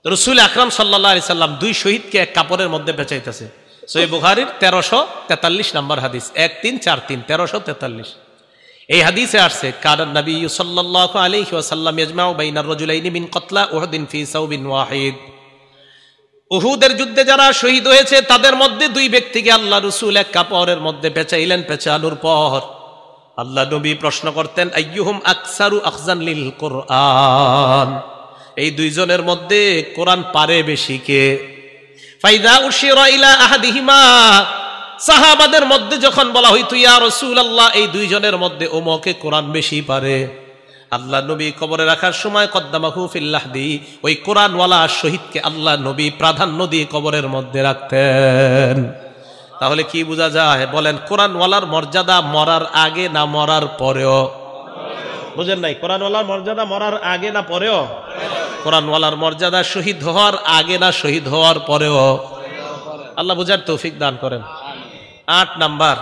রাসূল আকরাম সাল্লাল্লাহু আলাইহি সাল্লাম 2 শহীদকে এক কাপড়ের মধ্যে পেঁচাইতেছে। সহিহ বুখারীর 1343 নম্বর হাদিস, 1343 1343। এই হাদিসে আসছে, কানান নবী সাল্লাল্লাহু আলাইহি ওয়াসাল্লাম ইয়াজমাউ বাইনার রাজুলাইনি মিন কতলা উহুদিন ফি সাওবিন ওয়াহিদ। উহুদের যুদ্ধে যারা শহীদ হয়েছে তাদের মধ্যে 2 ব্যক্তিকে আল্লাহ রাসূল এক কাপড়ের মধ্যে পেঁচাইলেন। পেঁচানোর পর আল্লাহ নবী প্রশ্ন করতেন, আইয়ুহুম আকসারু আখজান লিল কুরআন, এই 2 জনের মধ্যে কোরআন পারে বেশি কে? ফাইদা উশিরা ইলা আহাদিহিমা, সাহাবাদের মধ্যে যখন বলা হইতো, ইয়া রাসূলুল্লাহ এই 2 জনের মধ্যে ওমকে কোরআন বেশি পারে, আল্লাহ নবী কবরে রাখার সময় কদ্দামাহু ফিল লাহদি, ওই কোরআনওয়ালা শহীদকে আল্লাহ নবী প্রাধান্য দিয়ে কবরের মধ্যে রাখতেন। তাহলে কি বোঝা যায় বলেন? কোরআনওয়ালার মর্যাদা মরার আগে না মরার পরেও? বুঝেন নাই? কোরআনওয়ালার মর্যাদা মরার আগে না পরেও? কোরআনওয়ালার মর্যাদা শহীদ হওয়ার আগে না শহীদ হওয়ার পরেও? আল্লাহ বুঝার তৌফিক দান করেন। 8 নাম্বার,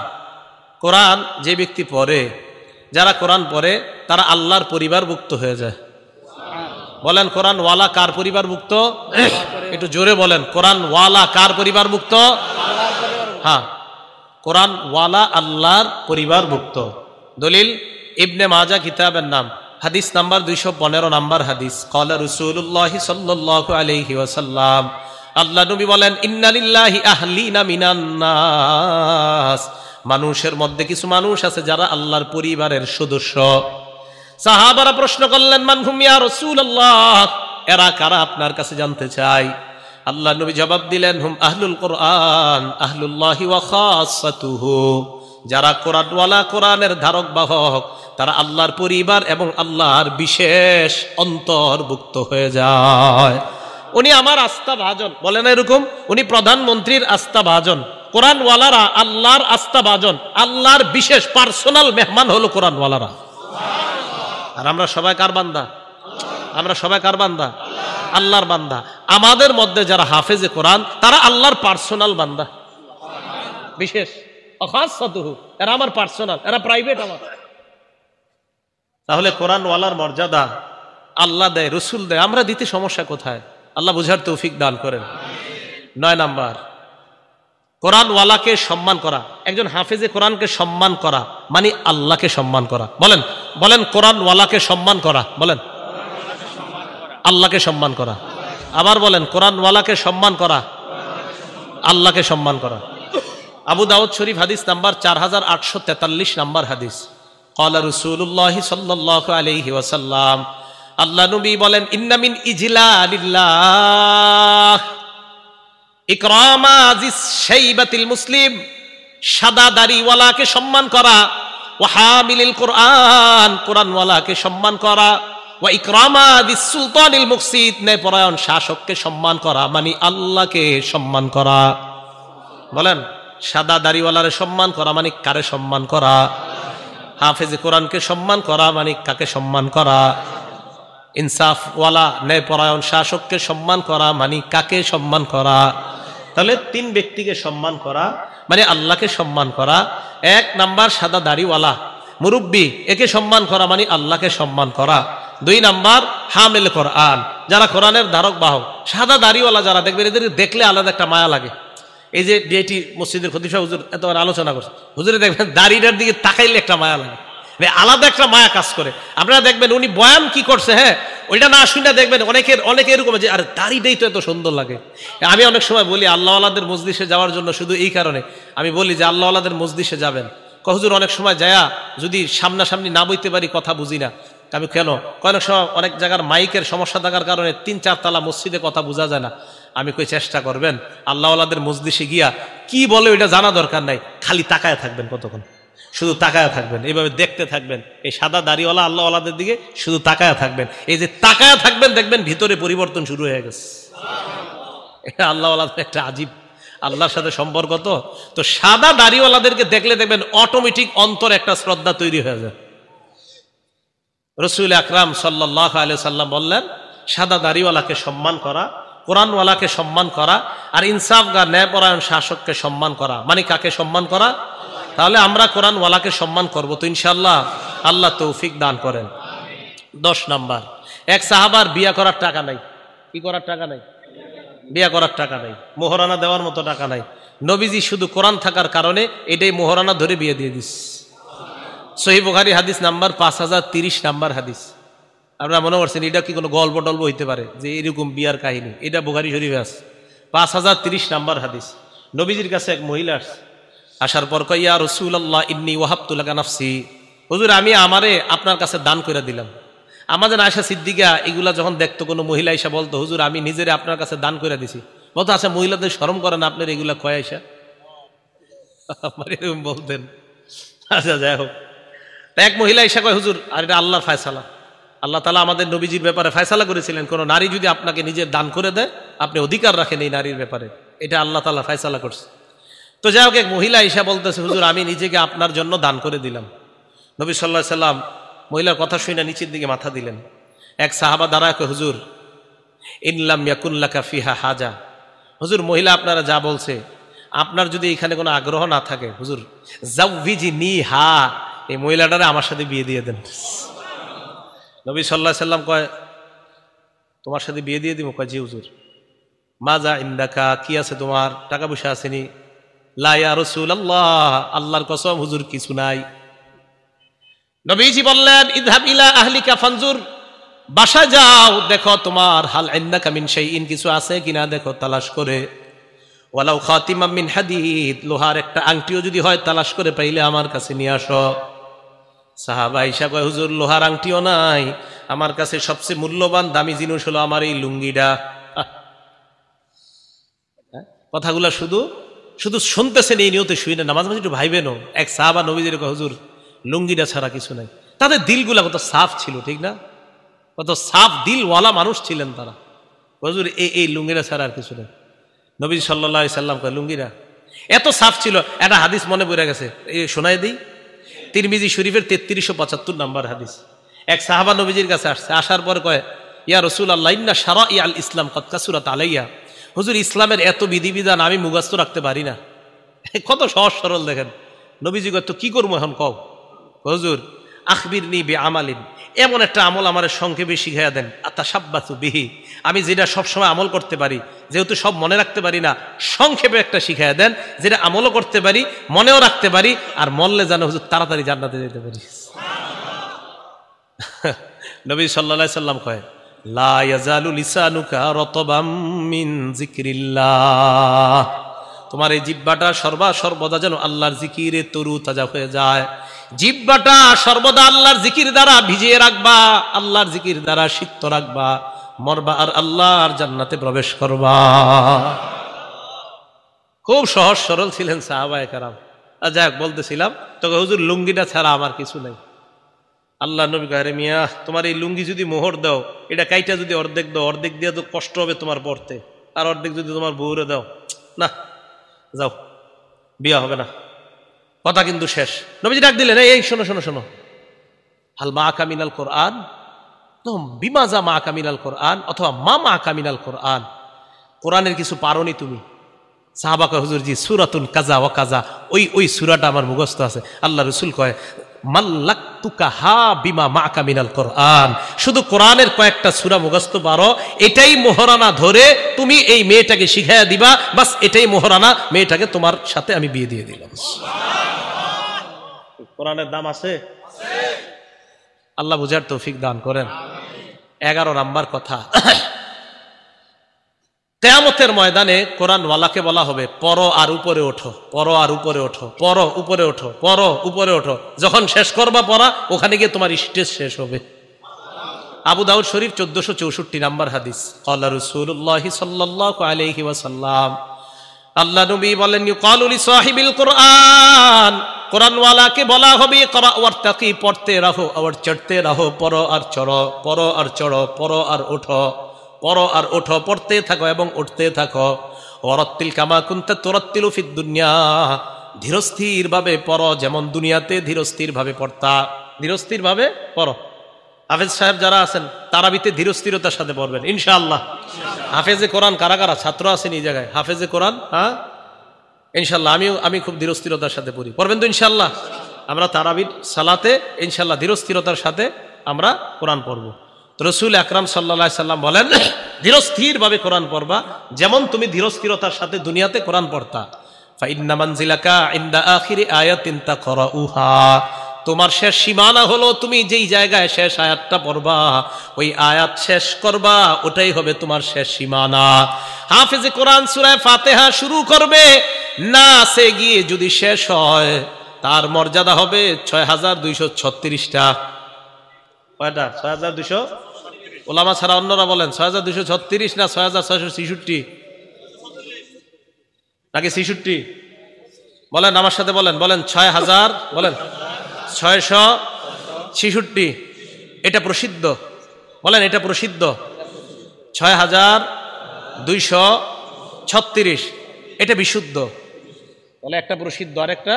কোরআন যে ব্যক্তি পড়ে, যারা কোরআন পড়ে তারা আল্লাহর পরিবারভুক্ত হয়ে যায়। বলেন কোরআনওয়ালা কার পরিবারভুক্ত? একটু জোরে বলেন, কোরআনওয়ালা কার পরিবারভুক্ত? হ্যাঁ, কোরআনওয়ালা আল্লাহর পরিবারভুক্ত। দলিল ইবনে মাজাহ কিতাবের নাম, হাদিস নাম্বার 215 নাম্বার হাদিস। ক্বালা রাসূলুল্লাহ সাল্লাল্লাহু আলাইহি ওয়াসাল্লাম, আল্লাহ নবী বলেন, ইন্না লিল্লাহি আহলিনা মিনান নাস, মানুষের মধ্যে কিছু মানুষ আছে যারা আল্লাহর পরিবারের সদস্য। সাহাবারা প্রশ্ন করলেন, মান হুম ইয়া রাসূলুল্লাহ, এরা কারা আপনার কাছে জানতে চাই। আল্লাহ নবী জবাব দিলেন, হুম আহলুল কোরআন আহলুল্লাহি ওয়া খাসাতুহু, যারা কোরআনওয়ালা, কোরআনের ধারক বাহক, তারা আল্লাহর পরিবার এবং আল্লাহর বিশেষ অন্তর্ভুক্ত হয়ে যায়। উনি আমার আস্থা ভাজন, বলে না এরকম? উনি প্রধানমন্ত্রীর আস্থা ভাজন। কোরআনওয়ালারা আল্লাহর আস্থা ভাজন, আল্লাহর বিশেষ পার্সোনাল মেহমান হলো কোরআনওয়ালারা। আর আমরা সবাই কার বান্দা? আমরা সবাই কার বান্দা? আল্লাহর বান্দা। আমাদের মধ্যে যারা হাফেজে কোরআন, তারা আল্লাহর পার্সোনাল বান্দা, বিশেষ। এরা আমার পার্সোনাল, এরা প্রাইভেট আমার। তাহলে কোরআনওয়ালার মর্যাদা আল্লাহ দেয়, রসুল দেয়, আমরা দিতে সমস্যা কোথায়? আল্লাহ বুঝার তৌফিক দান করেন। 9 নাম্বার, কোরআনওয়ালাকে সম্মান করা, একজন হাফেজে কোরআনকে সম্মান করা মানে আল্লাহকে সম্মান করা। বলেন বলেন কোরআন ওয়ালাকে সম্মান করা, বলেন আল্লাহকে সম্মান করা। আবার বলেন কোরআন ওয়ালাকে সম্মান করা, আল্লাহকে সম্মান করা। আবু দাউদ শরীফ হাদিস নাম্বার 4843 নাম্বার হাদিস। ক্বালা রাসূলুল্লাহ সাল্লাল্লাহু আলাইহি ওয়াসাল্লাম, আল্লাহ নবী বলেন, ইন্না মিন ইজলালিল্লাহ ইকরামা যিস শাইবাতিল মুসলিম, সাদা দাড়িওয়ালাকে সম্মান করা, ওয়া হামিলিল কোরআন, কোরআনওয়ালাকে সম্মান করা, ওয়া ইকরামা যিস সুলতানিল মুকসিত, ন্যায়পরায়ণ শাসককে সম্মান করা, মানে আল্লাহকে সম্মান করা। বলেন সাদা দাড়িওয়ালারে সম্মান করা মানে কারে সম্মান করা? হাফেজে কোরআনকে সম্মান করা মানে কাকে সম্মান করা? ইনসাফওয়ালা ন্যায়পরায়ণ শাসককে সম্মান করা মানে কাকে সম্মান করা? তাহলে তিন ব্যক্তিকে সম্মান করা মানে আল্লাহকে সম্মান করা। এক নাম্বার সাদা দাড়িওয়ালা মুরব্বী, একে সম্মান করা মানে আল্লাহকে সম্মান করা। দুই নাম্বার হামিল কোরআন, যারা কোরআনের ধারক বাহক, সাদা দাড়িওয়ালা যারা, দেখবেন এদের দেখলে আলাদা একটা মায়া লাগে। এই যে ডিআইটি মসজিদের খতিব সাহেব হুজুর এতবার আলোচনা করছে, হুজুরে দেখবেন দাড়িটার দিকে তাকাইলে একটা মায়া লাগে, আলাদা একটা মায়া কাজ করে। আপনারা দেখবেন উনি বয়ান কি করছে, হ্যাঁ ওইটা না শুনে দেখবেন অনেকে এরকম যে আরে দাড়িটাই তো এত সুন্দর লাগে। আমি অনেক সময় বলি আল্লাহওয়ালাদের মজলিসে যাওয়ার জন্য, শুধু এই কারণে আমি বলি যে আল্লাহওয়ালাদের মজলিসে যাবেন। হুজুর অনেক সময় যায়া যদি সামনাসামনি না বইতে পারি কথা বুঝি না। আমি কেন, অনেক সময় অনেক জায়গার মাইকের সমস্যা থাকার কারণে ৩-৪ তালা মসজিদে কথা বোঝা যায় না। আমি কই চেষ্টা করবেন আল্লাহওয়ালাদের মজলিসে গিয়া কি বলে ওইটা জানা দরকার নাই, খালি তাকায় থাকবেন, কতক্ষণ শুধু তাকায় থাকবেন, এইভাবে দেখতে থাকবেন। এই সাদা দাড়িওয়ালা আল্লাহওয়ালাদের দিকে শুধু তাকায় থাকবেন। এই যে তাকায় থাকবেন দেখবেন ভিতরে পরিবর্তন শুরু হয়ে গেছে। এটা আল্লাহওয়ালাদের একটা আজীব আল্লাহর সাথে সম্পর্ক। তো সাদা দাড়িওয়ালাদেরকে দেখলে দেখবেন অটোমেটিক অন্তর একটা শ্রদ্ধা তৈরি হয়ে যায়। রাসূল আকরাম সাল্লাল্লাহু আলাইহি সাল্লাম বললেন, সাদা দাড়িওয়ালাকে সম্মান করা, কোরআনওয়ালাকে সম্মান করা, আর ইনসাফগার ন্যায়পরায়ণ শাসককে সম্মান করা, মানে কাকে সম্মান করা? তাহলে আমরা কোরআনওয়ালাকে সম্মান করবো তো ইনশাআল্লাহ। আল্লাহ তৌফিক দান করেন। 10 নাম্বার, এক সাহাবার বিয়া করার টাকা নাই। কি করার টাকা নাই? বিয়া করার টাকা নাই, মোহরানা দেওয়ার মতো টাকা নাই। নবীজি শুধু কোরআন থাকার কারণে এটাই মোহরানা ধরে বিয়ে দিয়ে দিস। সহিহ বুখারী হাদিস নাম্বার 5030 নাম্বার হাদিস। আপনারা মনে করছেন এটা কি কোনো গল্প টল্প হইতে পারে যে এরকম বিয়ার কাহিনী? এটা বুখারী শরীফে আছে, 5030 নাম্বার হাদিস। নবীজির কাছে এক মহিলা আসছে, আসার পর কয়, ইয়া রাসূলুল্লাহ ইন্নী ওয়াহাবতু লাকা নাফসি, হুজুর আমি আমারে আপনার কাছে দান করে দিলাম। আমাদের আয়েশা সিদ্দিকা এগুলা যখন দেখতো, কোনো মহিলা এসে বলতো, হুজুর আমি নিজেরে আপনার কাছে দান করে দিছি, বলতো আচ্ছা মহিলাদের শরম করে না আপনার এগুলা কয় আয়েশা? আমার এরকম বলতেন। আচ্ছা যাই হোক, এক মহিলা এসে কয়, হুজুর আর এটা আল্লাহর ফায়সালা, আল্লাহ তাআলা আমাদের নবীজির ব্যাপারে ফায়সালা করেছিলেন, কোন নারী যদি আপনাকে নিজের দান করে দেয় আপনি অধিকার রাখেন এই নারীর ব্যাপারে, এটা আল্লাহ তাআলা ফায়সালা করছে। তো যাই হোক, এক মহিলা এসে বলতেছে, হুজুর আমি নিজেকে আপনার জন্য দান করে দিলাম। নবী সাল্লাল্লাহু আলাইহি সাল্লাম মহিলার কথা শুনে নিচের দিকে মাথা দিলেন। এক সাহাবা দাঁড়ায় কয়, হুজুর ইনলাম ইয়াকুন লাকা ফিহা হাজা, হুজুর মহিলা আপনারা যা বলছে, আপনার যদি এখানে কোনো আগ্রহ না থাকে, হুজুর জাউযিনিহা, এই মহিলাটারে আমার সাথে বিয়ে দিয়ে দেন। নবী সাল্লাল্লাহু আলাইহি সাল্লাম কয়, তোমার সাথে বিয়ে দিয়ে দিব? কয় জি হুজুর। মাজা ইনদাকা, কি আছে তোমার, টাকা পয়সা আসেনি? লা ইয়া রাসূলুল্লাহ, আল্লাহর কসম হুজুর কিছু নাই। নবীজি বললেন, ইযহাব ইলা আহলিকা ফানজুর, বাসা যাও, দেখো তোমার হাল ইনদাকা মিন শাইইন, কিছু আছে কিনা দেখো, তালাশ করে। ওয়ালাউ খাতিমাম মিন হাদিদ, লোহার একটা আংটিও যদি হয় তালাশ করে পাইলে আমার কাছে নিয়ে আসো। সাহাবা আয়েশা কয়, হুজুর লোহার আংটিও নাই, আমার কাছে সবচেয়ে মূল্যবান দামি জিনিস হলো আমার এই লুঙ্গিটা। কথাগুলা শুধু শুধু শুনতেছেন এই নিয়তে শুনে না, মাঝে মাঝে একটু ভাইবেনও। এক সাহাবা নবীজির কয়, হুজুর লুঙ্গিটা ছাড়া কিছু নাই। তাদের দিলগুলা কত সাফ ছিল, ঠিক না? কত সাফ দিলওয়ালা মানুষ ছিলেন তারা। হুজুর এই লুঙ্গিটা ছাড়া আর কিছু নেই। নবী সাল্লাল্লাহু আলাইহি সাল্লাম কয়, লুঙ্গিটা এত সাফ ছিল। একটা হাদিস মনে পড়ে গেছে, শোনাই দিই। তিরমিজি শরীফের 3375 নাম্বার হাদিস। এক সাহাবা নবীজির কাছে আসছে, আসার পর কয়, ইয়া রাসূলুল্লাহ ইন্না শারা'i আল ইসলাম কদ কাসুরাত আলাইয়া, হুজুর ইসলামের এত বিধিবিধান আমি মুখস্থ রাখতে পারি না। কত সহজ সরল দেখেন। নবীজি কয়, তো কি করবো এখন কও? হুজুর আখবিরনি বিআমালিন, এমন একটা আমল আমার সংক্ষেপে শিখাইয়া দেন, আতাশাব্বাসু বিহি, আমি যেটা সবসময় আমল করতে পারি, যেহেতু সব মনে রাখতে পারি না, সংক্ষেপে একটা শিখাইয়া দেন যেটা আমলও করতে পারি, মনেও রাখতে পারি, আর মরলে যেন হুজুর তাড়াতাড়ি জান্নাতে যেতে পারি। নবী সাল্লাল্লাহু আলাইহি সাল্লাম কয় লা ইয়াজালু লিসানুকা রতবাম মিন যিকরিল্লাহ, তোমার এই জিহ্বাটা সর্বদা যেন আল্লাহর জিকিরে তরু তাজা হয়ে যায়। জিহ্বাটা সর্বদা আল্লাহর জিকির দ্বারা ভিজিয়ে রাখবা, আল্লাহর জিকির দ্বারা সিক্ত রাখবা, মরবা আর আল্লাহর জান্নাতে প্রবেশ করবা। খুব সহজ সরল ছিলেন সাহাবায়ে কেরাম। যাক, বলতেছিলাম তোকে হুজুর লুঙ্গিটা ছাড়া আমার কিছু নাই। আল্লাহ নবী কয়, আরে মিয়া, তোমার এই লুঙ্গি যদি মোহর দাও, এটা কাইটা যদি অর্ধেক দাও, অর্ধেক দিয়ে তো কষ্ট হবে তোমার পড়তে, আর অর্ধেক যদি তোমার বউরে দাও, না যাও, বিয়া হবে না। কথা কিন্তু শেষ। নবীজি ডাক দিলেন, এই শোনো শোনো শোনো, হাল মা কামিনাল কোরআন, বিমাজা মা কামিনাল কোরআন, অথবা মা কামিনাল কোরআন, কোরআনের কিছু পারোনি তুমি? সাহাবা কয়, হুজুর জি, সূরাতুন কাজা ওয়া কাজা, ওই সূরাটা আমার মুখস্থ আছে। আল্লাহ রাসূল কয়, মাল্লাকতুকা হা বিমা মা কামিনাল কোরআন, শুধু কোরআনের কয়েকটা সূরা মুখস্থ পারো, এটাই মোহরানা ধরে তুমি এই মেয়েটাকে শিখাইয়া দিবা, বাস এটাই মোহরানা, মেয়েটাকে তোমার সাথে আমি বিয়ে দিয়ে দিলাম। কোরআনের দাম আছে। আল্লাহ বুঝার তৌফিক দান করেন। 11 নাম্বার কথা, কিয়ামতের ময়দানে কোরআনওয়ালাকে বলা হবে, পড়ো আর উপরে ওঠো, পড়ো আর উপরে ওঠো, পড়ো উপরে ওঠো, পড়ো উপরে ওঠো। যখন শেষ করবা পড়া, ওখানে গিয়ে তোমার স্টেজ শেষ হবে। আবু দাউদ শরীফ 1464 নাম্বার হাদিস। ক্বালা রাসূলুল্লাহি সাল্লাল্লাহু আলাইহি ওয়াসাল্লাম, আল্লাহ নবী বলেন, ইউকালু লিসাহিবিল কোরআন, কোরআনওয়ালাকে বলা হবে, করা ওয়ারতাকি, পড়তে রাহো আর চড়তে রাহো, পড়ো আর চড়ো, পড়ো আর চড়ো, পড়ো আর ওঠো, পড়ো আর ওঠো, পড়তে থাকো এবং উঠতে থাকো। ওয়ারাত্তিল কামা কুনতা তুরাত্তিলু ফিদ দুনিয়া, ধীরস্থির ভাবে পড়ো, যেমন দুনিয়াতে ধীরস্থির ভাবে পড়তা, ধীরস্থির ভাবে পড়ো। হাফেজ সাহেব যারা আছেন, তারাবিতে ধীরস্থিরতার সাথে পড়বেন ইনশাআল্লাহ। হাফেজে কোরআন কারা কারা ছাত্র আছেন এই জায়গায়? হাফেজে কোরআন, হ্যাঁ ইনশাআল্লাহ। আমি খুব ধীরস্থিরতার সাথে পড়ি, পড়বেন তো ইনশাআল্লাহ? আমরা তারাবির সালাতে ইনশাআল্লাহ ধীরস্থিরতার সাথে আমরা কোরআন পড়বো। রাসূল আকরাম সাল্লাল্লাহু আলাইহি সাল্লাম বলেন, ধীরস্থির ভাবে কোরআন পড়বা, যেমন তুমি ধীরস্থিরতার সাথে দুনিয়াতে কোরআন পড়তা। ফাইন্না মানজিলাকা ইনদা আখিরি আয়াতিন তাকরাউহা, তোমার শেষ সীমানা হলো তুমি যেই জায়গায় শেষ আয়াতটা পড়বা, ওই আয়াত শেষ করবা, ওটাই হবে তোমার শেষ সীমানা। হাফেজে কোরআন সূরা ফাতিহা শুরু করবে, নাসে গিয়ে যদি শেষ হয়, তার মর্যাদা হবে 6236টা। কয়টা? 6200। ওলামা ছাড়া অন্যরা বলেন 6236 না 6666 নাকি 66? বলেন আমার সাথে, বলেন 6000, বলেন 666। এটা প্রসিদ্ধ, বলেন এটা প্রসিদ্ধ। 6236, এটা বিশুদ্ধ। বলে একটা প্রসিদ্ধ আর একটা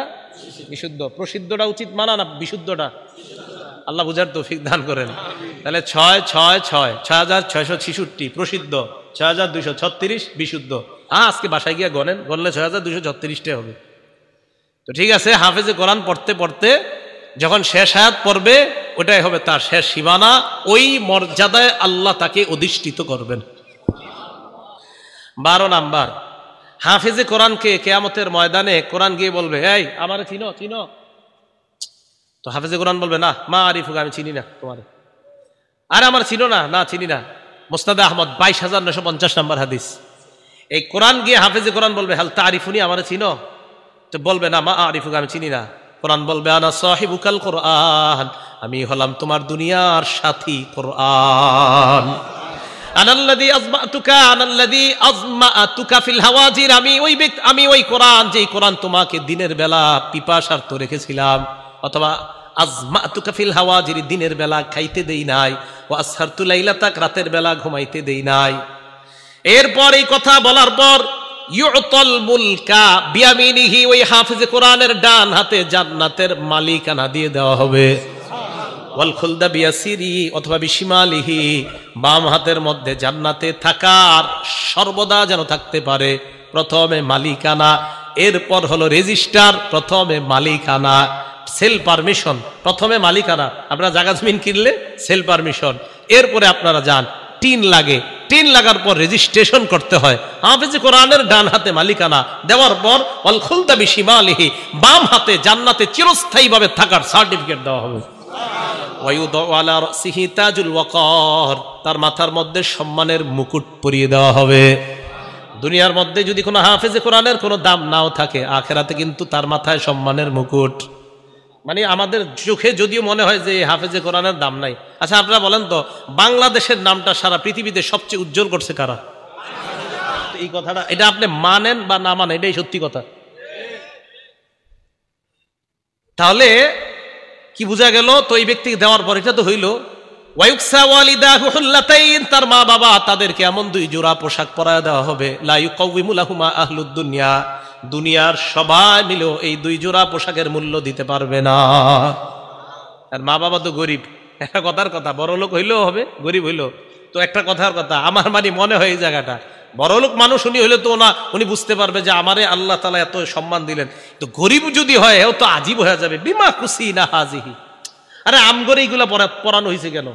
বিশুদ্ধ। প্রসিদ্ধটা উচিত মানা না বিশুদ্ধটা? আল্লাহ বুঝার তৌফিক দান করেন। তাহলে 6666 প্রসিদ্ধ, 6236 বিশুদ্ধ। আজকে বাসায় গিয়ে গণেন, গণলে 6236টা হবে। তো ঠিক আছে, হাফেজে কোরআন পড়তে পড়তে যখন শেষ আয়াত পড়বে, ওটাই হবে তার শেষ সীমানা, ওই মর্যাদায় আল্লাহ তাকে অধিষ্ঠিত করবেন। 12 নাম্বার, হাফেজে কোরআনকে কিয়ামতের ময়দানে কোরআন গিয়ে বলবে, এই আমার চিনো চিনো? তো হাফেজে কোরআন বলবে, না মা আরিফুকে আমি চিনি না তোমার। আরে আমার চিনো না? না চিনি না। মুসনাদে আহমদ 22950 নাম্বার হাদিস। এই কোরআন গিয়ে হাফেজে কোরআন বলবে, হাল তারিফুনি, আমার চিনো? তো বলবে, না মা আরিফুকে আমি চিনি না। কোরআন বলবে, আনা সাহিবুকাল কোরআন, আমি হলাম তোমার দুনিয়ার সাথী কোরআন। আনাল্লাযী আযমাতুকা আনাল্লাযী আযমাতুকা ফিল হাওয়াজির, আমি ওই কোরআন, যেই কোরআন তোমাকে দিনের বেলা পিপাসার্ত রেখেছিলাম, অথবা আযমাতুকা ফিল হাওয়াজির, দিনের বেলা খাইতে দেই নাই, ওয়া আসহারতু লাইলাতাক, রাতের বেলা ঘুমাইতে দেই নাই। এরপর এই কথা বলার পর, ইউতাল মুলকা বিয়ামিনিহি, ওই হাফেজে কোরআনের ডান হাতে জান্নাতের মালিকানা দিয়ে দেওয়া হবে। ওয়াল খুলদা বিয়াসিরি, অথবা বিশিমালিহি, বাম হাতের মধ্যে জান্নাতে থাকার সর্বদা যেন থাকতে পারে। প্রথমে মালিকানা, এরপর হলো রেজিস্টার, প্রথমে মালিকানা, সেল পারমিশন, প্রথমে মালিকানা। আপনারা জায়গা জমিন কিনলে সেল পারমিশন, এরপরে আপনারা যান, টিন লাগে, টিন লাগার পর রেজিস্ট্রেশন করতে হয়। হাফেজে কোরআনের ডান হাতে মালিকানা দেওয়ার পর, ওয়াল খুলদা বিশিমালিহি, বাম হাতে জান্নাতে চিরস্থায়ীভাবে থাকার সার্টিফিকেট দেওয়া হবে। ওয়ায়ুদাউ আলা রাসিহি তাজুল ওয়াকার, তার মাথার মধ্যে সম্মানের মুকুট পরিয়ে দেওয়া হবে। দুনিয়ার মধ্যে যদি কোনো হাফেজে কোরআনের কোনো দাম নাও থাকে, আখেরাতে কিন্তু তার মাথায় সম্মানের মুকুট। মানে আমাদের চোখে যদিও মনে হয় যে হাফেজে কোরআনের দাম নাই। আচ্ছা আপনারা বলেন তো, বাংলাদেশের নামটা সারা পৃথিবীতে সবচেয়ে উজ্জ্বল করছে কারা? এই কথাটা, এটা আপনি মানেন বা না মানেন, এটাই সত্যি কথা। তাহলে কি বোঝা গেল? তো এই ব্যক্তিকে দেওয়ার পর এটা তো হইল ওয়ায়ুকসা ওয়ালিদাহু হুল্লাতাইন, তার মা বাবা তাদেরকে এমন 2 জোড়া পোশাক পরায় দেওয়া হবে, লা ইউকাউইমু লাহুমা আহলুদ দুনিয়া, দুনিয়ার সবাই মিলেও এই 2 জোড়া পোশাকের মূল্য দিতে পারবে না। আর মা বাবা তো গরিব, একটা কথার কথা, বড় লোক হইলেও হবে, গরিব হইলেও তো একটা কথার কথা। আমার মানে মনে হয় এই জায়গাটা বড়লোক মানুষ উনি হইলে তো না, উনি বুঝতে পারবে যে আমারে আল্লাহ তাআলা এত সম্মান দিলেন। তো গরিব যদি হয় এও তো আজীব হয়ে যাবে, বিমা খুশি না হাজিহি। আরে আমগরে এইগুলা পড়ানো হয়েছে কেন?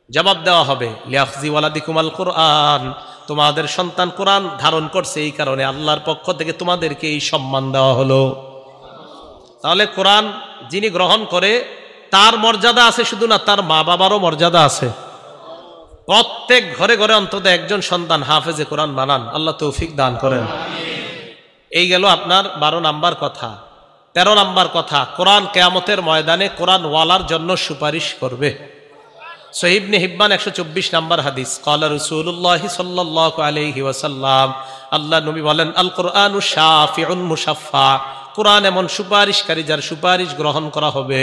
জবাব দেওয়া হবে, লিয়াখজি ওয়ালাদিকুমাল কোরআন, তোমাদের সন্তান কোরআন ধারণ করছে, এই কারণে আল্লাহর পক্ষ থেকে তোমাদেরকে এই সম্মান দেওয়া হলো। তাহলে কোরআন যিনি গ্রহণ করে তার মর্যাদা আছে শুধু না, তার মা বাবারও মর্যাদা আছে। প্রত্যেক ঘরে ঘরে অন্তত একজন সন্তান হাফেজে কোরআন বানান, আল্লাহ তৌফিক দান করেন। এই গেল আপনার 12 নাম্বার কথা। 13 নাম্বার কথা, কোরআন কিয়ামতের ময়দানে কোরআন ওয়ালার জন্য সুপারিশ করবে। সহিহ ইবনে হিব্বান 124 নাম্বার হাদিস, ক্বালা রাসূলুল্লাহ সাল্লাল্লাহু আলাইহি ওয়াসাল্লাম, আল্লাহ নবী বলেন, আল কোরআনু শাফিউন মুশাফফা, কোরআন এমন সুপারিশকারী যার সুপারিশ গ্রহণ করা হবে।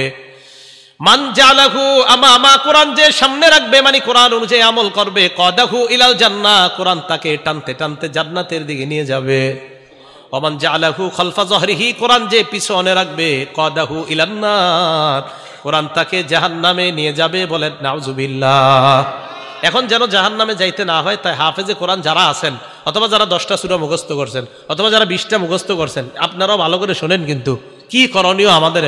মান জালাহু আমামা, কোরআন যে সামনে রাখবে মানে কোরআন অনুযায়ী আমল করবে, কদাহু ইলাল জান্নাহ, কোরআন তাকে টানতে টানতে জান্নাতের দিকে নিয়ে যাবে। ওমান জালাহু খালফা যহরিহি, কোরআন যে পিছনে রাখবে, কদাহু ইলান নার, কোরআন তাকে জাহান্নামে নিয়ে যাবে। বলেন নাউজুবিল্লাহ। এখন যেন জাহান্নামে যাইতে না হয়, তাই হাফেজে কোরআন যারা আছেন, অথবা যারা 10টা সূরা মুখস্থ করছেন, অথবা যারা 20টা মুখস্থ করছেন, আপনারাও ভালো করে শোনেন কিন্তু কি করণীয় আমাদের।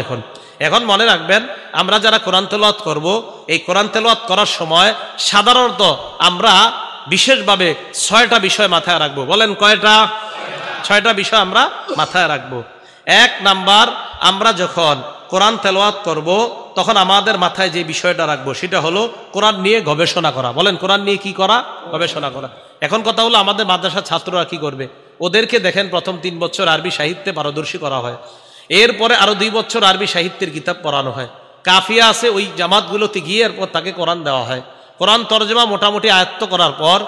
এখন মনে রাখবেন, আমরা যারা কোরআন তেলাওয়াত করব, এই কোরআন তেলাওয়াত করার সময় সাধারণত আমরা বিশেষভাবে 6টা বিষয় মাথায় রাখবো। বলেন কয়টা? 6টা বিষয় আমরা মাথায় রাখবো। 1 নাম্বার, আমরা যখন কোরআন তেলাওয়াত করব তখন আমাদের মাথায় যে বিষয়টা রাখবো সেটা হলো কোরআন নিয়ে গবেষণা করা। বলেন কোরআন নিয়ে কি করা? গবেষণা করা। এখন কথা হলো, আমাদের মাদ্রাসার ছাত্ররা কি করবে? ওদেরকে দেখেন প্রথম 3 বছর আরবি সাহিত্যে পারদর্শী করা হয়, এরপরে আরো 2 বছর আরবি সাহিত্যের কিতাব পড়ানো হয়। কাফিয়া আছে ওই জামাতগুলোতে গিয়ে এরপর তাকে কোরআন দেওয়া হয়। কোরআন তরজমা মোটামুটি আয়ত্ত করার পর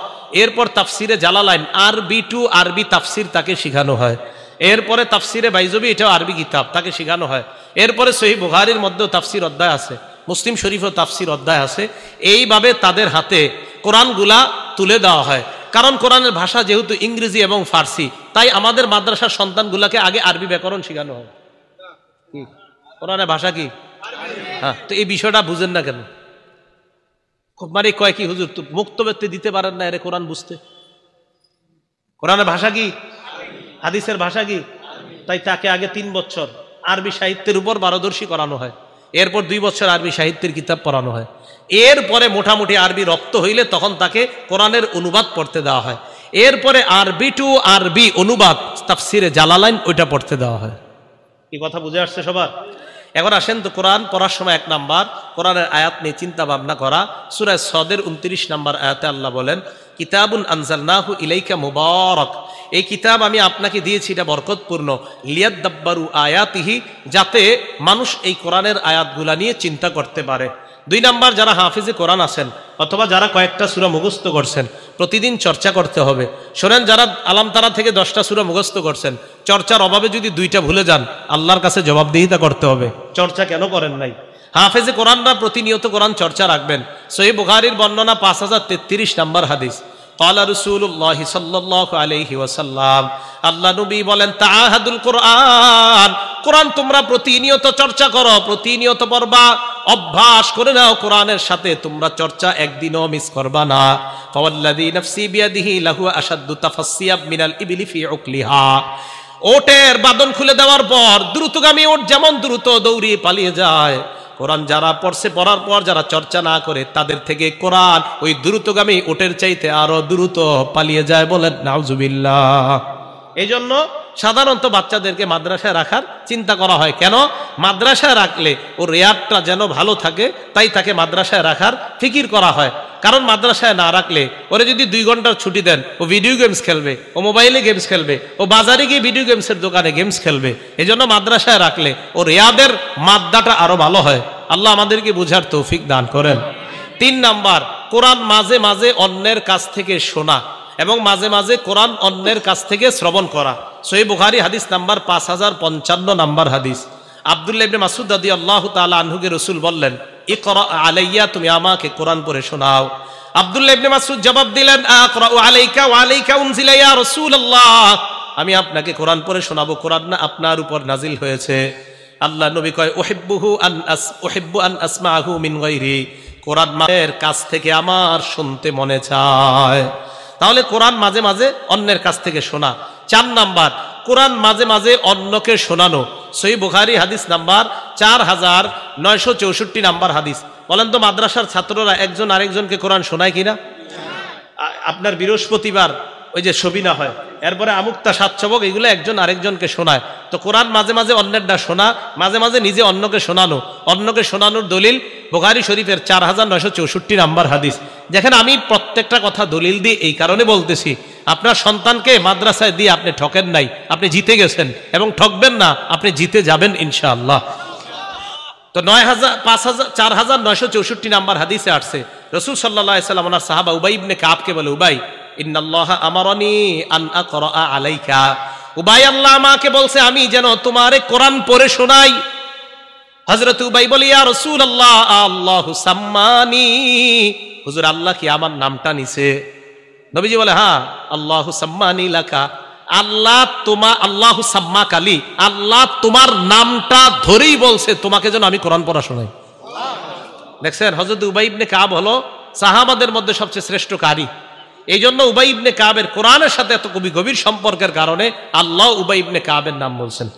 এরপর তাফসিরে জালালাইন আরবি টু আরবি তাফসির তাকে শেখানো হয়। এরপরে তাফসিরে বাইজবি, এটাও আরবি কিতাব, তাকে শেখানো হয়। এরপরে সহিহ বুখারীর মধ্যেও তাফসির অধ্যায় আছে, মুসলিম শরীফও তাফসির অধ্যায় আছে। এইভাবে তাদের হাতে কোরআনগুলা তুলে দেওয়া হয়। কারণ কোরআনের ভাষা যেহেতু ইংরেজি এবং ফার্সি, তাই আমাদের মাদ্রাসার সন্তানগুলাকে আগে আরবি ব্যাকরণ শেখানো হয়। কি কোরআনের ভাষা কি? হ্যাঁ, তো এই বিষয়টা বুঝেন না কেন? খুব মানে কয় কি হুজুর তো মুক্ত ব্যক্তি দিতে পারেন না এর কোরআন বুঝতে? কোরআনের ভাষা কি? হাদিসের ভাষা কি? তাই তাকে আগে 3 বছর আরবি সাহিত্যের উপর পারদর্শী করানো হয়, এরপর 2 বছর আরবি সাহিত্যের কিতাব পড়ানো হয়। এরপরে মোটামুটি আরবি রপ্ত হইলে তখন তাকে কোরআনের অনুবাদ পড়তে দেওয়া হয়। এরপরে আরবি টু আরবি অনুবাদ তাফসিরে জালালাইন ওইটা পড়তে দেওয়া হয়। কি কথা বুঝে আসছে সবার? এখন আসেন তো, কোরআন পড়ার সময় 1 নাম্বার কোরআনের আয়াত নিয়ে চিন্তা ভাবনা করা। সূরা সদের 29 নাম্বার আয়াতে আল্লাহ বলেন, কিতাবুন আনজালনাহু ইলাইকা মুবারাক, এই কিতাব আমি আপনাকে দিয়েছি, এটা বরকতপূর্ণ, লিয়াদাব্বারু আয়াতিহি, যাতে মানুষ এই কোরআনের আয়াতগুলা নিয়ে চিন্তা করতে পারে। 2 নাম্বার, যারা হাফিজে কোরআন আছেন অথবা যারা কয়েকটা সূরা মুখস্থ করছেন, প্রতিদিন চর্চা করতে হবে। শোনেন, যারা আলাম তারা থেকে 10টা সূরা মুখস্থ করছেন, চর্চার অভাবে যদি 2টা ভুলে যান, আল্লাহর কাছে জবাবদিহিতা করতে হবে, চর্চা কেন করেন নাই। হাফেজে কোরআনরা প্রতিনিয়ত কোরআন চর্চা রাখবেন। সহিহ বুখারীর বর্ণনা 5033 নাম্বার হাদিস, ক্বালা রাসূলুল্লাহ সাল্লাল্লাহু আলাইহি ওয়াসাল্লাম, আল্লাহ নবী বলেন, তাআহাদুল কোরআন, কোরআন তোমরা প্রতিনিয়ত চর্চা করো, প্রতিনিয়ত পড়বা, অভ্যাস করে নাও কোরআনের সাথে তোমরা চর্চা, একদিনও মিস করবা না। ফাওয়াল্লাযী নাফসি বিয়াদিহি লাহু আশাদ্দু তাফাসসিয়াব মিনাল ইবলি ফি উকলিহা, ওটের বাদন খুলে দেওয়ার পর দ্রুতগামী ওট যেমন দ্রুত দৌড়িয়ে পালিয়ে যায়, কোরআন যারা পড়ছে, পড়ার পর যারা চর্চা না করে, তাদের থেকে কোরআন ওই দ্রুতগামী ওটের চাইতে আরো দ্রুত পালিয়ে যায়। বলেন নাউজুবিল্লাহ। এই জন্য সাধারণত বাচ্চাদেরকে মাদ্রাসায় রাখার চিন্তা করা হয়। কেন? মাদ্রাসায় রাখলে ও রেয়াতটা যেন ভালো থাকে, তাই তাকে মাদ্রাসায় রাখার ফিকির করা হয়। কারণ মাদ্রাসায় না রাখলে ওরে যদি 2 ঘন্টার ছুটি দেন, ও ভিডিও গেমস খেলবে, ও মোবাইলে গেমস খেলবে, ও বাজারে গিয়ে ভিডিও গেমসের দোকানে গেমস খেলবে। এই জন্য মাদ্রাসায় রাখলে ও রেয়াদের মাদ্দাটা আরো ভালো হয়। আল্লাহ আমাদেরকে বুঝার তৌফিক দান করেন। 3 নাম্বার, কোরআন মাঝে মাঝে অন্যের কাছ থেকে শোনা এবং মাঝে মাঝে কোরআন অন্যের কাছ থেকে শ্রবণ করা। সহিহ বুখারী হাদিস নাম্বার 5055 নাম্বার হাদিস। আব্দুল্লাহ ইবনে মাসউদ রাদিয়াল্লাহু তাআলা আনহুকে রাসূল বললেন, ইকরা আলাইয়া, তুমি আমাকে কোরআন পড়ে শোনাও। আব্দুল্লাহ ইবনে মাসউদ জবাব দিলেন, আকরাউ আলাইকা ওয়া আলাইকা উনজিলা ইয়া রাসূলুল্লাহ, আমি আপনাকে কোরআন পড়ে শোনাবো, কোরআন না আপনার উপর নাজিল হয়েছে। আল্লাহ নবী কয়, উহিব্বু আন আসমাহু মিন গায়রি, কোরআন মায়ের কাছ থেকে আমার শুনতে মনে চায়। তাহলে কোরআন মাঝে মাঝে অন্যের কাছ থেকে শোনা। 4 নাম্বার, কোরআন মাঝে মাঝে অন্যকে শোনানো। সহিহ বুখারী হাদিস নাম্বার 4964 নাম্বার হাদিস। বলেন তো, মাদ্রাসার ছাত্ররা একজন আরেকজনকে কোরআন শোনায় কিনা? আপনার বৃহস্পতিবার ওই যে সবিনা হয়, এরপরে আমুক্তা সাতসবক, এগুলো একজন আরেকজনকে শোনায়। তো কোরআন মাঝে মাঝে অন্যেরটা শোনা, মাঝে মাঝে নিজে অন্যকে শোনানো। অন্যকে শোনানোর দলিল বুখারী শরীফের 4964 নাম্বার হাদিস। দেখেন, আমি প্রত্যেকটা কথা দলিল দিয়ে এই কারণে বলতেছি, আপনার সন্তানকে মাদ্রাসায় দিয়ে আপনি ঠকেন নাই, আপনি জিতে গেছেন, এবং ঠকবেন না, আপনি জিতে যাবেন ইনশাআল্লাহ। তো 4964 নাম্বার হাদিসে আসছে, রাসূল সাল্লাল্লাহু আলাইহি সাল্লাম ওনার সাহাবা উবাই ইবনে কাবকে বলে, উবাই, ইন্নাল্লাহা আমারানি আন আকরা আলাইকা, উবাই, আল্লাহ আমাকে বলছে আমি যেন তোমারে কোরআন পড়ে শোনাই। হযরত উবাই বলে, ইয়া রাসূলুল্লাহ, আল্লাহু সাম্মানি, হুজুর আল্লাহ কি আমার নামটা নিছে? নবীজি বলে, হ্যাঁ, আল্লাহু সাম্মানি লাকা, আল্লাহু সাম্মাক আলী, আল্লাহ তোমার নামটা ধরেই বলছে তোমাকে যেন আমি কোরআন পড়া শোনাই। দেখছেন, হযরত উবাই ইবনে কাব হলো সাহাবাদের মধ্যে সবচেয়ে শ্রেষ্ঠ কারি। এই জন্য উবাই ইবনে কাবের কোরআনের সাথে এত গভীর সম্পর্কের কারণে আল্লাহ উবাই ইবনে কাবের নাম বলছেন।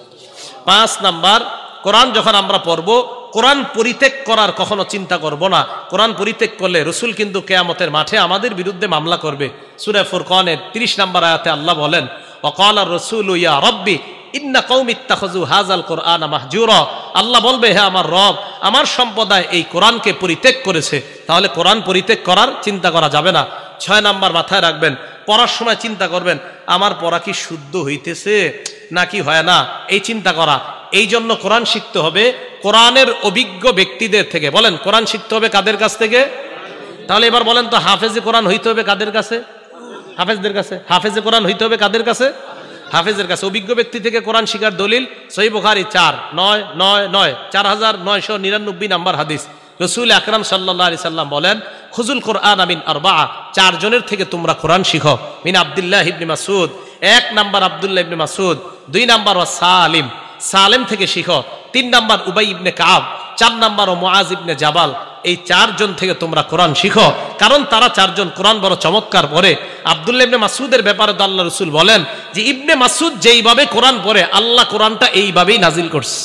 5 নাম্বার, কোরআন যখন আমরা পড়বো, কোরআন পরিত্যাগ করার কখনো চিন্তা করব না। কোরআন পরিত্যাগ করলে রাসূল কিন্তু কিয়ামতের মাঠে আমাদের বিরুদ্ধে মামলা করবে। সূরা ফুরকানের 30 নম্বর আয়াতে আল্লাহ বলেন, ওয়াকালা রাসূলু ইয়া রাব্বি ইন্না কওমি ইত্তাখাযু হাযাল কুরআনা মাহজুরা, আল্লাহ বলবে, হে আমার রব, আমার সম্প্রদায় এই কোরআনকে পরিত্যাগ করেছে। তাহলে কোরআন পরিত্যাগ করার চিন্তা করা যাবে না। 6 নাম্বার, মাথায় রাখবেন, পড়ার সময় চিন্তা করবেন আমার পড়া কি শুদ্ধ হইতেছে নাকি হয় না, এই চিন্তা করা। এই জন্য কোরআন শিখতে হবে কোরআনের অভিজ্ঞ ব্যক্তিদের থেকে। বলেন, কোরআন শিখতে হবে কাদের কাছ থেকে? তাহলে এবার বলেন তো, হাফেজে কোরআন হইতে হবে কাদের কাছে? হাফেজদের কাছে। হাফেজে কোরআন হইতে হবে কাদের কাছে? হাফেজের কাছে। অভিজ্ঞ ব্যক্তি থেকে কোরআন শিখার দলিল সহিহ বুখারী 4999 নাম্বার হাদিস। রাসূল আকরাম সাল্লাল্লাহু আলাইহি সাল্লাম বলেন, খুজুল কোরআন মিন আরবাআ, 4 জনের থেকে তোমরা কোরআন শিখো। মিন আব্দুল্লাহ ইবনে মাসউদ, 1 নাম্বার আব্দুল্লাহ ইবনে মাসউদ, 2 নাম্বার সালিম, সালেম থেকে শিখো। 3 নাম্বার উবাই ইবনে কাব, 4 নাম্বার মুআজ ইবনে জাবাল। এই 4 জন থেকে তোমরা কোরআন শিখো, কারণ তারা 4 জন কোরআন বড় চমৎকার পড়ে। আব্দুল্লাহ ইবনে মাসউদের ব্যাপারে তো আল্লাহ রাসূল বলেন যে ইবনে মাসউদ যেইভাবে কোরআন পড়ে, আল্লাহ কোরআনটা এইভাবেই নাজিল করছে।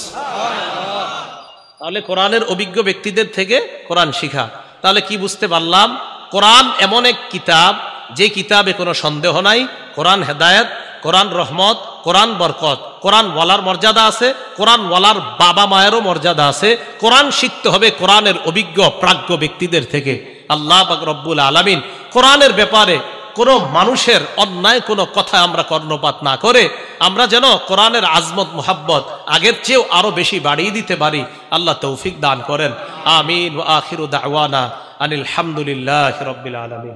তাহলে কোরআনের অভিজ্ঞ ব্যক্তিদের থেকে কোরআন শিখা। তাহলে কি বুঝতে পারলাম? কোরআন এমন এক কিতাব, যে কিতাবে কোনো সন্দেহ নাই। কোরআন হেদায়েত, কোরআন রহমত, কোরআন বরকত। কোরআন ওয়ালার মর্যাদা আছে, কোরআন ওয়ালার বাবা মায়েরও মর্যাদা আছে। কোরআন শিখতে হবে কোরআনের অভিজ্ঞ প্রাজ্ঞ ব্যক্তিদের থেকে। আল্লাহ পাক রব্বুল আলামিন কোরআনের ব্যাপারে কোনো মানুষের অন্যায় কোনো কথা আমরা কর্ণপাত না করে আমরা যেন কোরআনের আজমত মুহাব্বত আগের চেয়েও আরো বেশি বাড়িয়ে দিতে পারি। আল্লাহ তৌফিক দান করেন। আমিন। ওয়া আখিরু দাওয়ানা আনিল হামদুলিল্লাহি রাব্বিল আলামিন।